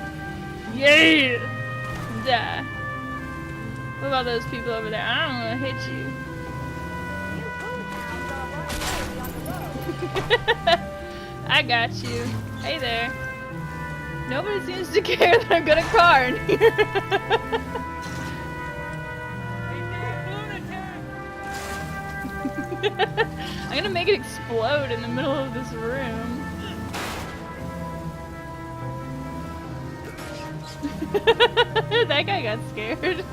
Yeah. Die. What about those people over there? I don't want to hit you. I got you. Hey there. Nobody seems to care that I've got a car in here. I'm gonna make it explode in the middle of this room. That guy got scared.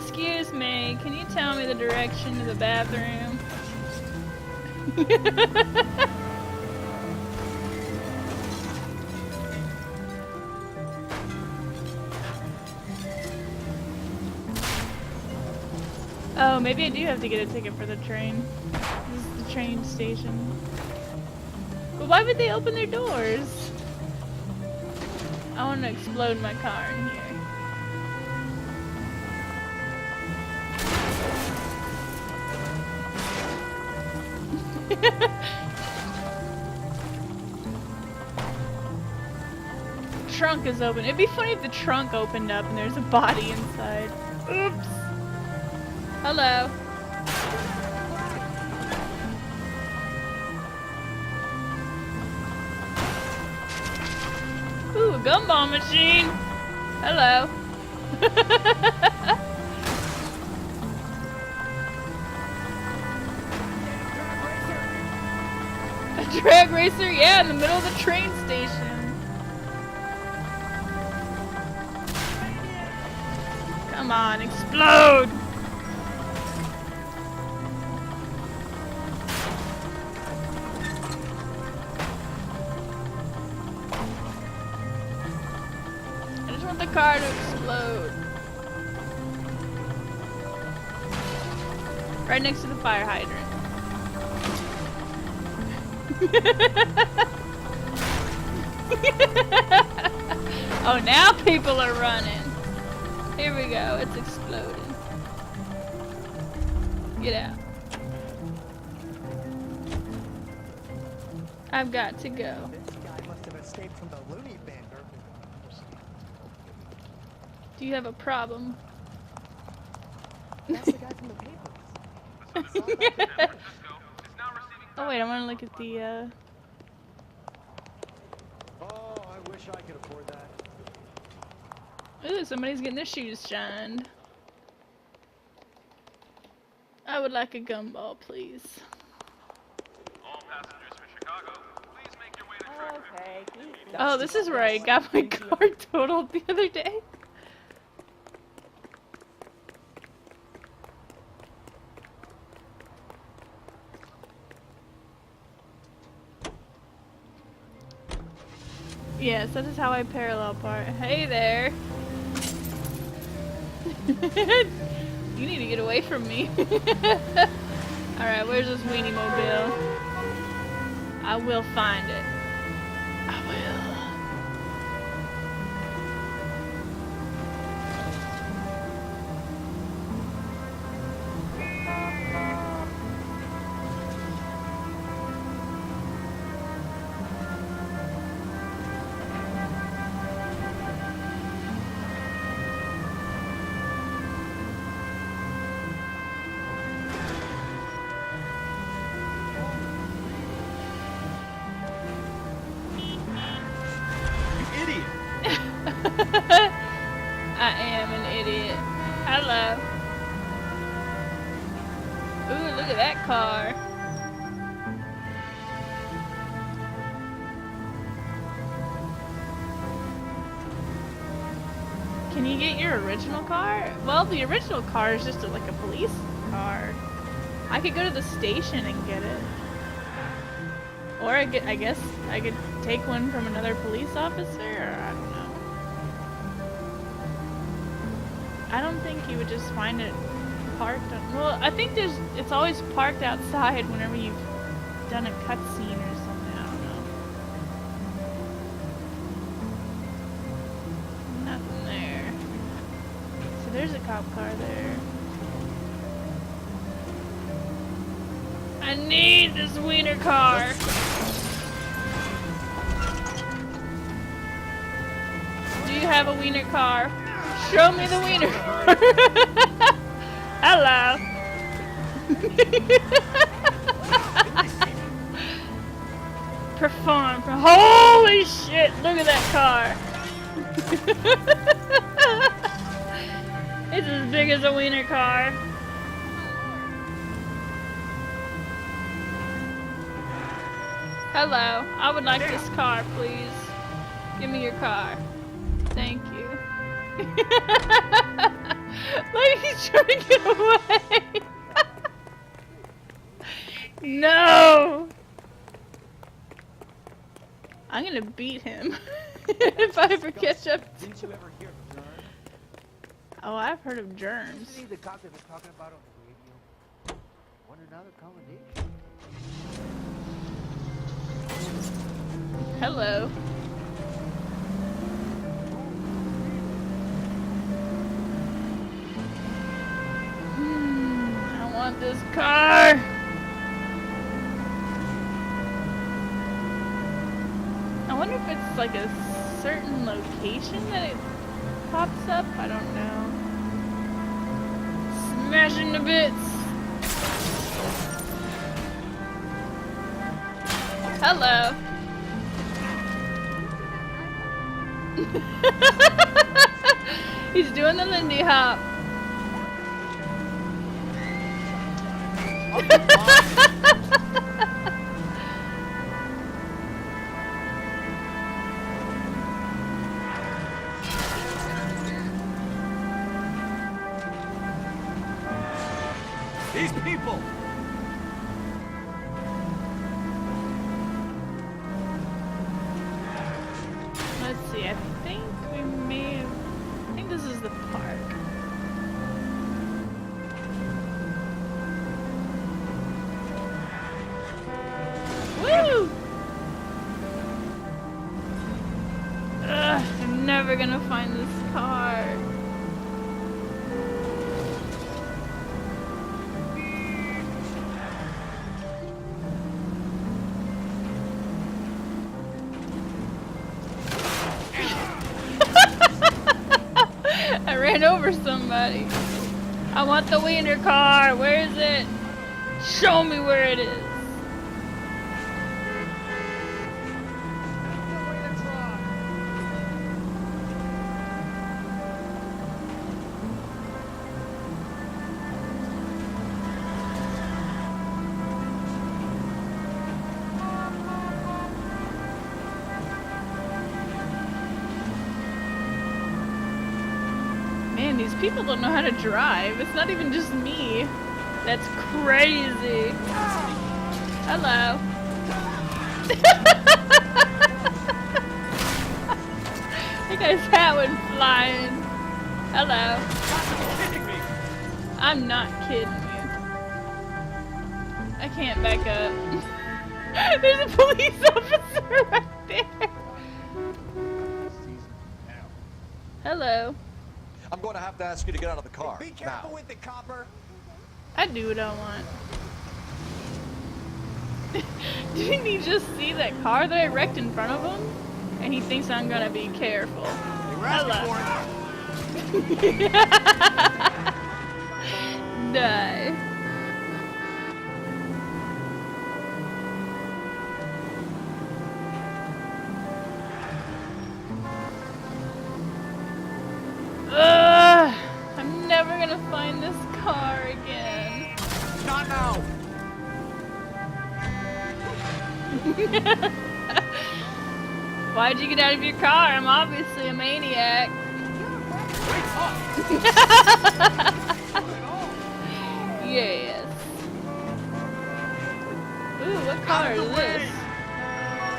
Excuse me, can you tell me the direction to the bathroom? Oh, maybe I do have to get a ticket for the train. This is the train station. But why would they open their doors? I want to explode my car in here. Trunk is open. It'd be funny if the trunk opened up and there's a body inside. Oops. Hello. Ooh, a gumball machine. Hello. A drag racer? Yeah, in the middle of the train station. Come on, explode! I just want the car to explode. Right next to the fire hydrant. Oh, now people are running. Here we go, it's exploding. Get out. I've got to go. This guy must have escaped from the loony bin. Do you have a problem? That's the guy from the papers. Oh wait, I want to look at the Oh, I wish I could afford that. Ooh, somebody's getting their shoes shined. I would like a gumball, please. All passengers for Chicago, please make your way to track. Okay. Oh, this is where I got my car totaled the other day. Yes, that is how I parallel park. Hey there. You need to get away from me. Alright, where's this weenie mobile? I will find it. I will. I am an idiot. Hello. Ooh, look at that car. Can you get your original car? Well, the original car is just like a police car. I could go to the station and get it. Or I guess I could take one from another police officer, or I don't know. I don't think you would just find it parked on, well, I think it's always parked outside whenever you've done a cutscene or something, I don't know. Nothing there. So there's a cop car there. I need this wiener car! Do you have a wiener car? Show me the wiener car! Hello! Perform. Holy shit! Look at that car! It's as big as a wiener car. Hello, I would like this car, please. Give me your car. Thank you. Look, he's trying to get away. No! I'm gonna beat him if I ever catch up to him. Didn't you ever hear of germs? Oh, I've heard of germs. Isn't he the cop that was talking about on the radio? Wonder now they're combination. Hello. I want this car. I wonder if it's like a certain location that it pops up. I don't know. Smashing the bits. Hello. He's doing the Lindy Hop. These people! Let's see, I think we may have... I think this is the park. Woo! Ugh, I'm never gonna find this car. I ran over somebody. I want the wiener car. Where is it? Show me where it is. Man, these people don't know how to drive. It's not even just me. That's crazy. Hello. That guy's hat went flying. Hello. I'm not kidding you. I can't back up. There's a police officer right there. Hello. I'm going to have to ask you to get out of the car. Be careful with the copper. I do what I want. Didn't he just see that car that I wrecked in front of him? And he thinks I'm gonna be careful. Hello. Die. Ugh, I'm never gonna find this car again. Not now! Why'd you get out of your car? I'm obviously a maniac. Yes. what car is this?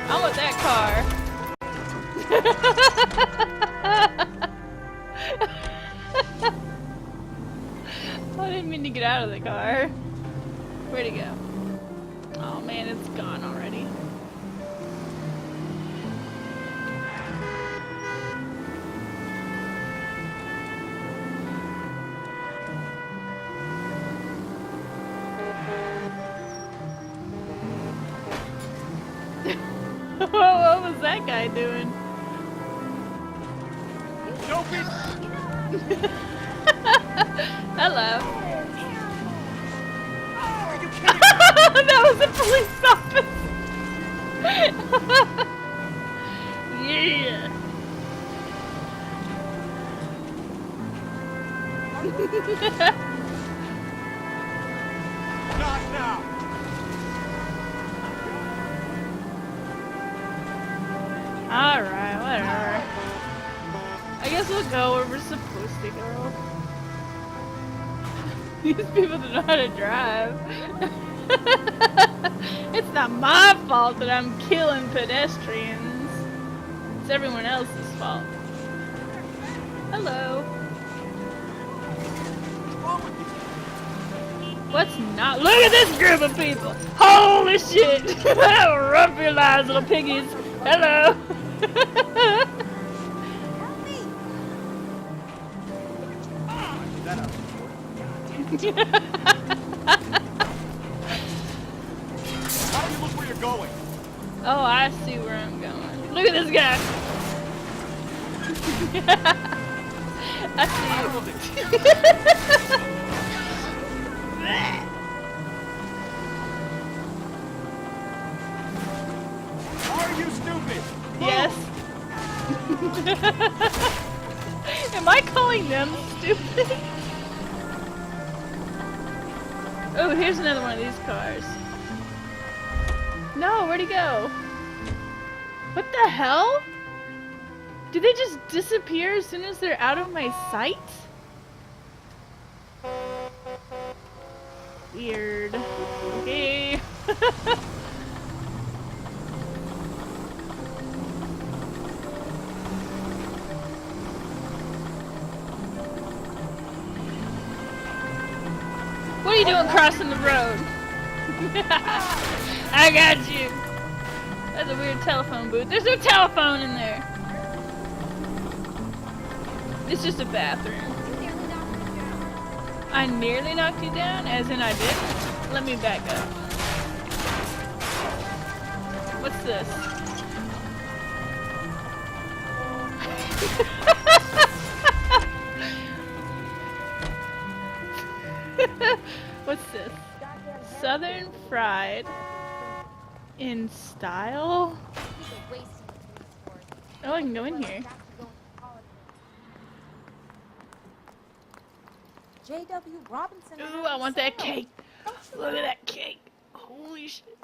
I want that car. I didn't mean to get out of the car. Where'd it go? Oh man, it's gone already. What was that guy doing? Hello. Are you kidding? That was a police officer. Yeah. Not now. Alright, whatever. I guess we'll go where we're supposed to go. These people don't know how to drive. It's not my fault that I'm killing pedestrians. It's everyone else's fault. Hello. What's not? Look at this group of people! Holy shit! Rough your lives, little piggies! Hello! How do you look where you're going? Oh, I see where I'm going. Look at this guy! I see you. Are you stupid? Yes. Am I calling them stupid? Oh, here's another one of these cars. No, where'd he go? What the hell? Do they just disappear as soon as they're out of my sight? Weird. Okay. What are you doing crossing the road? I got you. That's a weird telephone booth. There's no telephone in there. It's just a bathroom. I nearly knocked you down, as in I didn't. Let me back up. What's this? What's this? Southern fried in style? Oh, I can go in here. J.W. Robinson. Ooh, I want that cake. Look at that cake. Holy shit.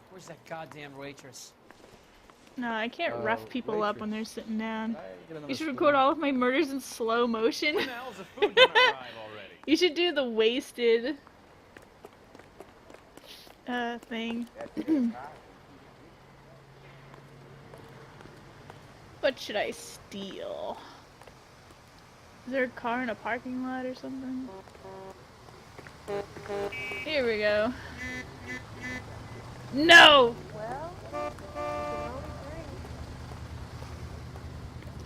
Where's that goddamn waitress? No, I can't rough people up when they're sitting down. get You should another record all of my murders in slow motion. When the hell's the food gonna arrive already? You should do the wasted thing. What should I steal? Is there a car in a parking lot or something? Here we go. No!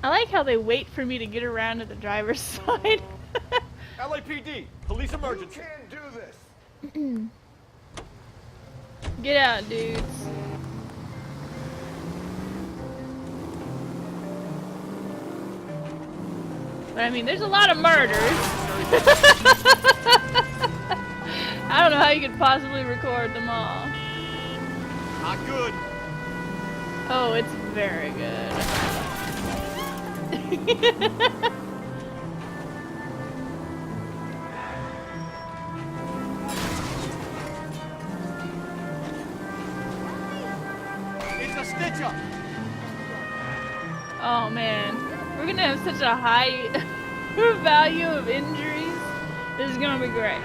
I like how they wait for me to get around to the driver's side. LAPD, police emergency. You can't do this. Get out, dudes. But I mean, there's a lot of murders. I don't know how you could possibly record them all. Not good. Oh, it's very good. It's a stitch-up. Oh man, we're gonna have such a high value of injuries. This is gonna be great.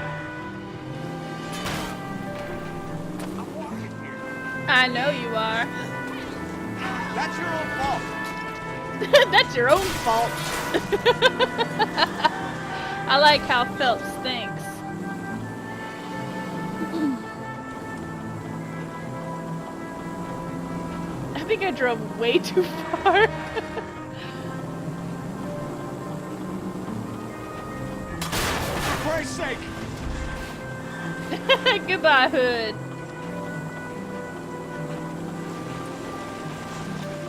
I know you are. That's your own fault. That's your own fault. I like how Phelps thinks. I think I drove way too far. For Christ's sake! Goodbye, Hood.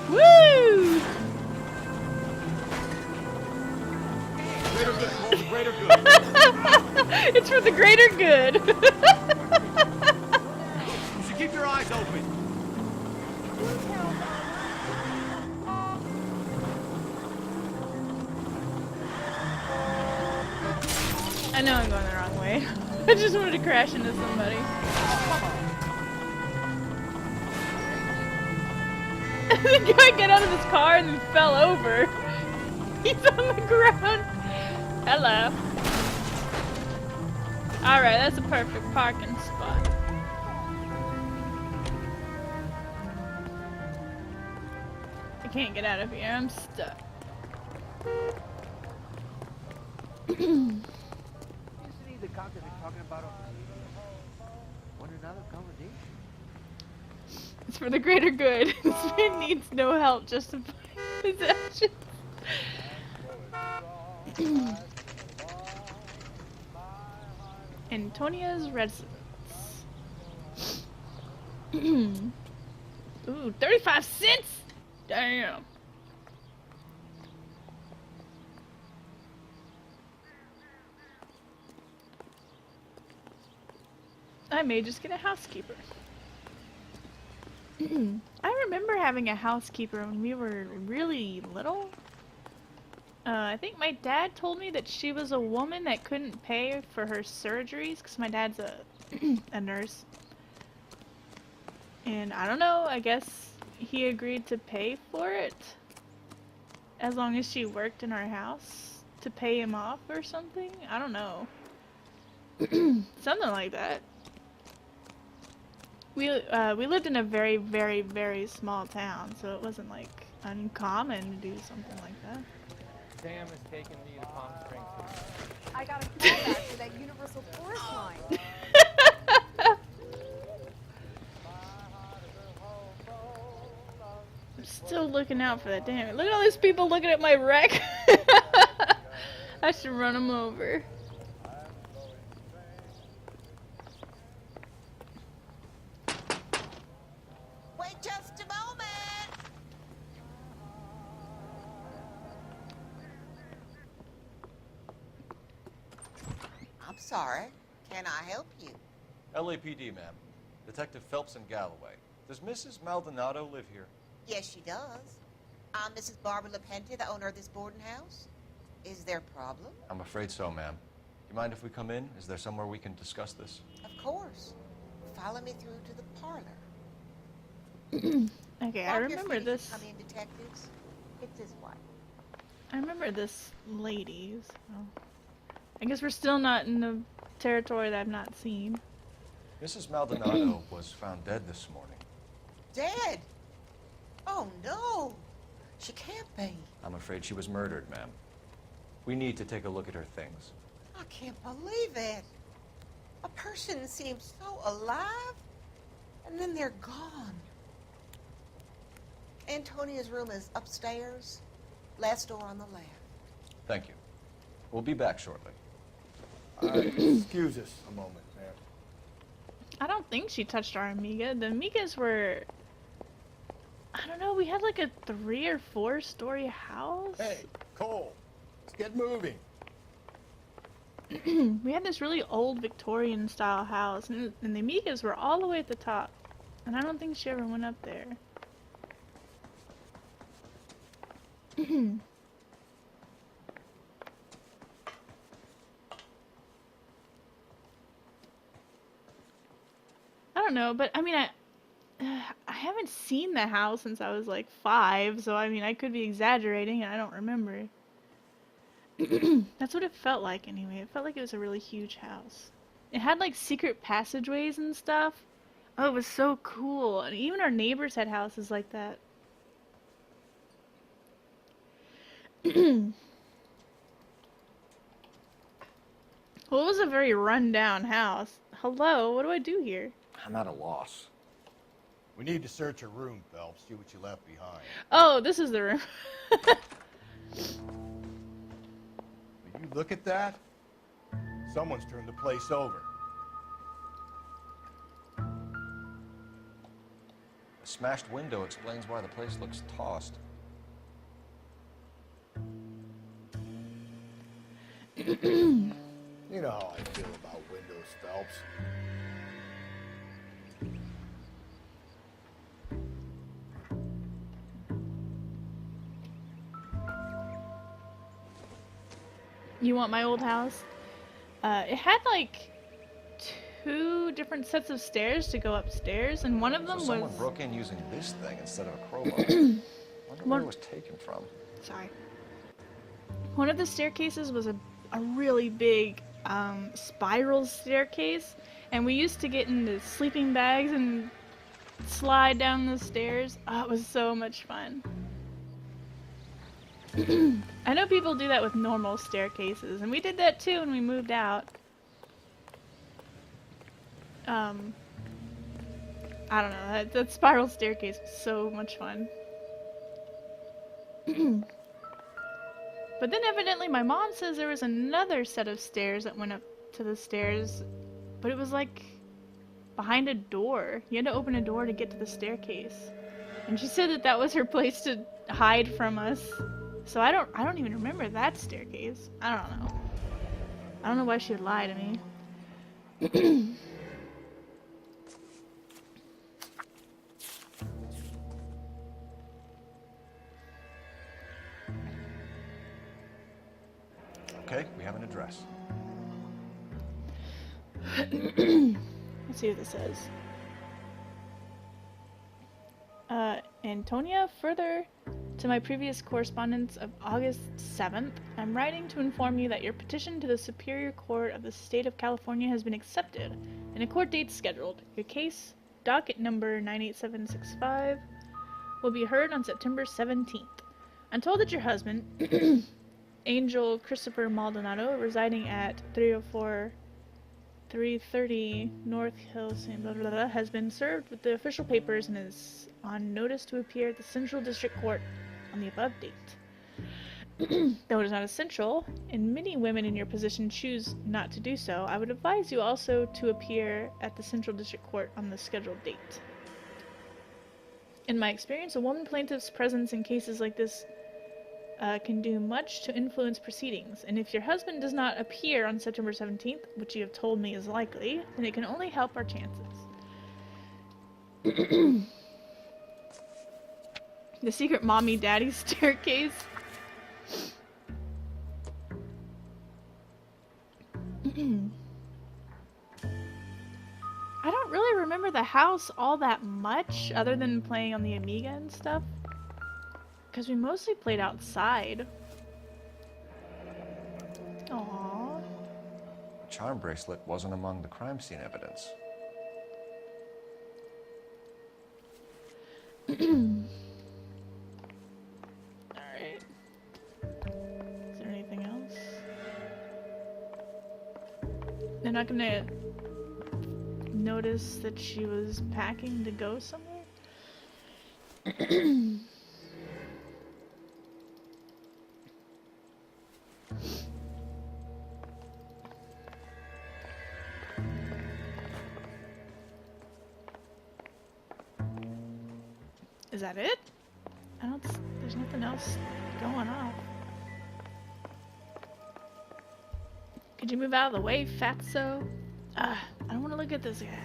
Woo! Greater good, for the greater good. It's for the greater good. You should keep your eyes open. I know I'm going the wrong way. I just wanted to crash into somebody. The guy got out of his car and then fell over. He's on the ground. Hello. Alright, that's a perfect parking spot. I can't get out of here. I'm stuck. Isn't he the cop that they're talking about on the radio? Want another accommodation? It's for the greater good. This man needs no help justifying his actions. Antonia's residence. Ooh, 35 cents? Damn. I may just get a housekeeper. I remember having a housekeeper when we were really little. I think my dad told me that she was a woman that couldn't pay for her surgeries because my dad's a a nurse. And I don't know, I guess he agreed to pay for it as long as she worked in our house to pay him off or something. I don't know. Something like that. We lived in a very, very, very small town, so it wasn't like uncommon to do something like that. Sam is taking me to Palm Springs. I got a call back for that Universal Forest line. I'm still looking out for that. Damn it. Look at all these people looking at my wreck. I should run them over. Wait just a moment. I'm sorry. Can I help you? LAPD, ma'am. Detective Phelps and Galloway. Does Mrs. Maldonado live here? Yes, she does. I'm Mrs. Barbara LaPenta, the owner of this boarding house. Is there a problem? I'm afraid so, ma'am. You mind if we come in? Is there somewhere we can discuss this? Of course. Follow me through to the parlor. Okay, I remember this. Come in, detectives. It's his wife. I remember this lady. So I guess we're still not in the territory that I've not seen. Mrs. Maldonado was found dead this morning. Dead? Oh, no. She can't be. I'm afraid she was murdered, ma'am. We need to take a look at her things. I can't believe it. A person seems so alive, and then they're gone. Antonia's room is upstairs, last door on the left. Thank you. We'll be back shortly. Excuse us a moment, ma'am. I don't think she touched our Amiga. The Amigas were... I don't know, we had like a 3 or 4 story house. Hey, Cole, let's get moving. We had this really old Victorian style house, and the Amigas were all the way at the top. And I don't think she ever went up there. I don't know, but I mean, I haven't seen the house since I was like 5, so I mean, I could be exaggerating and I don't remember. That's what it felt like anyway. It felt like it was a really huge house. It had like secret passageways and stuff. Oh, it was so cool. And even our neighbors had houses like that. Well, it was a very run-down house. Hello, what do I do here? I'm at a loss. We need to search her room, Phelps, see what you left behind. Oh, this is the room. Will you look at that? Someone's turned the place over. A smashed window explains why the place looks tossed. You know how I feel about windows, Phelps. You want my old house? It had like 2 different sets of stairs to go upstairs, and one of them So someone was... broke in using this thing instead of a crowbar. Wonder where it was taken from. Sorry. One of the staircases was a really big spiral staircase, and we used to get into sleeping bags and slide down the stairs. Oh, it was so much fun. I know people do that with normal staircases, and we did that too when we moved out. I don't know, that spiral staircase was so much fun. But then evidently my mom says there was another set of stairs that went up to the stairs, but it was like behind a door. You had to open a door to get to the staircase. And she said that that was her place to hide from us. So I don't even remember that staircase. I don't know. I don't know why she would lie to me. Okay, we have an address. Let's see what this says. Antonia, further to my previous correspondence of August 7th, I'm writing to inform you that your petition to the Superior Court of the State of California has been accepted, and a court date scheduled. Your case, docket number 98765, will be heard on September 17th. I'm told that your husband, Angel Christopher Maldonado, residing at 330 North Hill, blah, blah, blah, has been served with the official papers and is on notice to appear at the Central District Court on the above date. Though it is not essential, and many women in your position choose not to do so, I would advise you also to appear at the Central District Court on the scheduled date. In my experience, a woman plaintiff's presence in cases like this can do much to influence proceedings, and if your husband does not appear on September 17th, which you have told me is likely, then it can only help our chances. The secret mommy-daddy staircase. I don't really remember the house all that much, other than playing on the Amiga and stuff. Because we mostly played outside. Aww. The charm bracelet wasn't among the crime scene evidence. Alright. Is there anything else? They're not gonna notice that she was packing to go somewhere? Is that it? There's nothing else going on. Could you move out of the way, fatso? I don't want to look at this guy.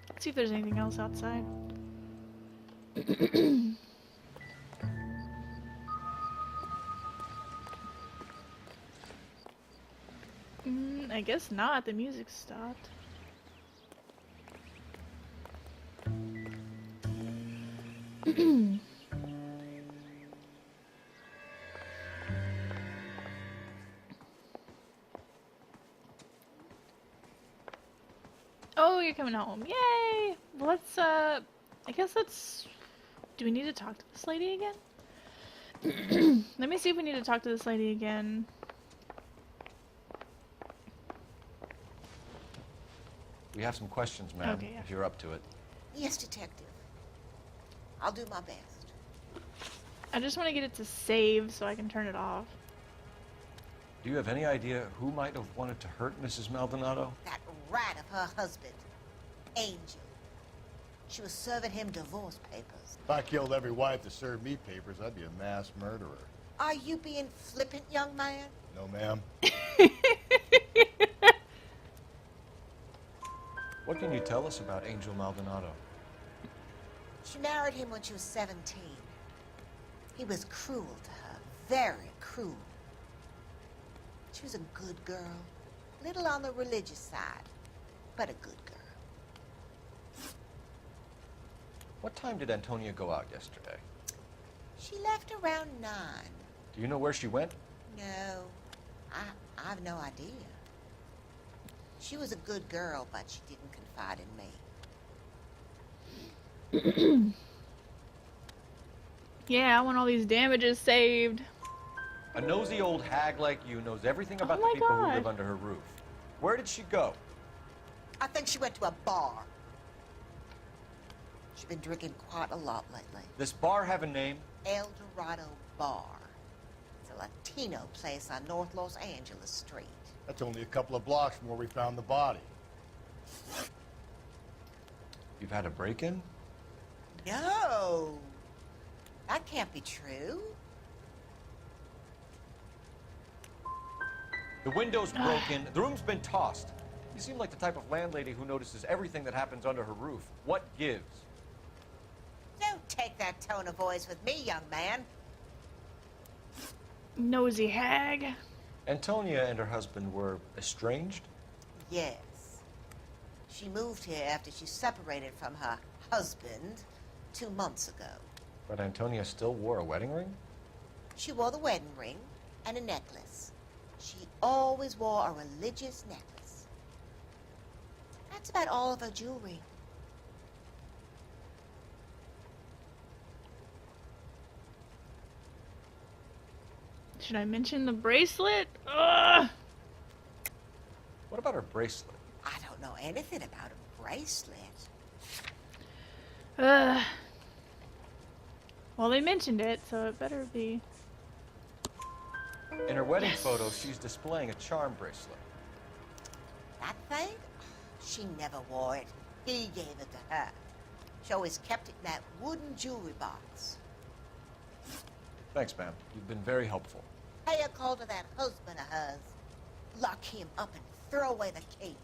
Let's see if there's anything else outside. I guess not. The music stopped. Oh, you're coming home. Yay! Well, let's, I guess let's... Do we need to talk to this lady again? Let me see if we need to talk to this lady again. We have some questions, ma'am, Okay, yeah. if you're up to it. Yes, detective. I'll do my best. I just want to get it to save so I can turn it off. Do you have any idea who might have wanted to hurt Mrs. Maldonado? That rat of her husband, Angel. She was serving him divorce papers. If I killed every wife that served me papers, I'd be a mass murderer. Are you being flippant, young man? No, ma'am. What can you tell us about Angel Maldonado? She married him when she was 17. He was cruel to her, very cruel. She was a good girl, little on the religious side, but a good girl. What time did Antonia go out yesterday? She left around 9. Do you know where she went? No, I've no idea. She was a good girl, but she didn't confide in me. Yeah, I want all these damages saved. A nosy old hag like you knows everything about the my people who God. live under her roof. Where did she go? I think she went to a bar. She's been drinking quite a lot lately. This bar have a name? El Dorado Bar. It's a Latino place on North Los Angeles Street. That's only a couple of blocks from where we found the body. You've had a break-in? No. That can't be true. The window's broken, the room's been tossed. You seem like the type of landlady who notices everything that happens under her roof. What gives? Don't take that tone of voice with me, young man. Nosy hag. Antonia and her husband were estranged? Yes. She moved here after she separated from her husband 2 months ago. But Antonia still wore a wedding ring? She wore the wedding ring and a necklace. She always wore a religious necklace. That's about all of her jewelry. Should I mention the bracelet? Ugh. What about her bracelet? I don't know anything about a bracelet. Well, they mentioned it, so it better be. In her wedding photo, she's displaying a charm bracelet. That thing? She never wore it. He gave it to her. She always kept it in that wooden jewelry box. Thanks, ma'am. You've been very helpful. Pay a call to that husband of hers. Lock him up and throw away the key.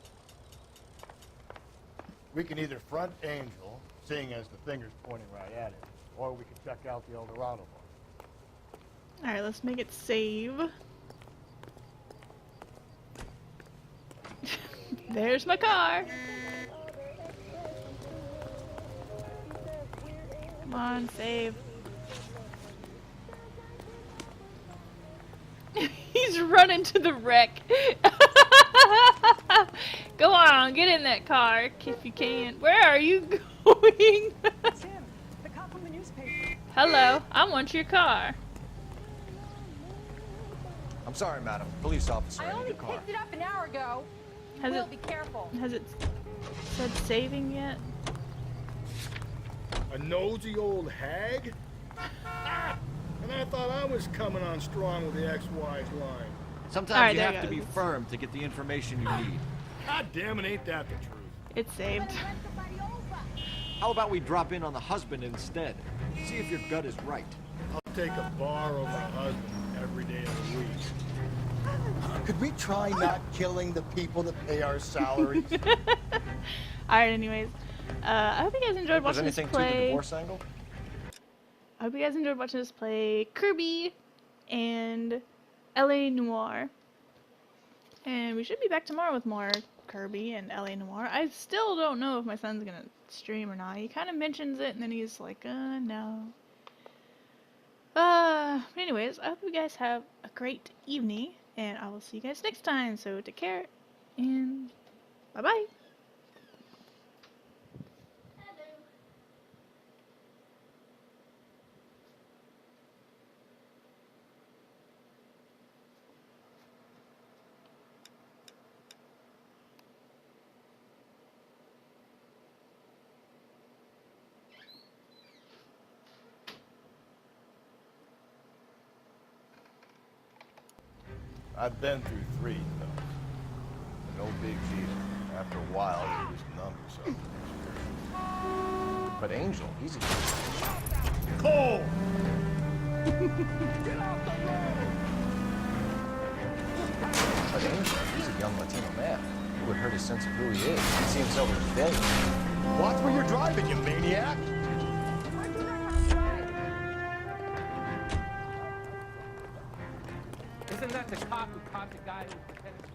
We can either front Angel, seeing as the finger's pointing right at it, or we can check out the El Dorado bar. Alright, let's make it save. There's my car. Come on, save. He's running to the wreck. Go on, get in that car if you can. Where are you going? Tim, the cop from the newspaper. Hello, I want your car. I'm sorry, madam. Police officer, I I need only your car. picked it up an hour ago. Has Will, it- be careful. Has it said saving yet? A nosy old hag? And I thought I was coming on strong with the ex-wise line. Sometimes Alright, you there have you to go. be firm to get the information you need. God damn it, ain't that the truth? It's saved. How about we drop in on the husband instead? See if your gut is right. I'll take a bar over a husband every day of the week. Could we try not killing the people that pay our salaries? Alright, anyways. I hope you guys enjoyed Was watching this anything to the play. divorce angle? I hope you guys enjoyed watching us play Kirby and LA Noire. And we should be back tomorrow with more Kirby and LA Noire. I still don't know if my son's gonna stream or not. He kind of mentions it and then he's like, no. But anyways, I hope you guys have a great evening and I will see you guys next time. So take care and bye-bye. I've been through 3, though. No big deal. After a while, you're just numb to some experience. But Angel, he's a... Cole! But Angel, he's a young Latino man. It would hurt his sense of who he is. He seems so rebellious. Watch where you're driving, you maniac! Isn't that the cop who caught the guy who pretended to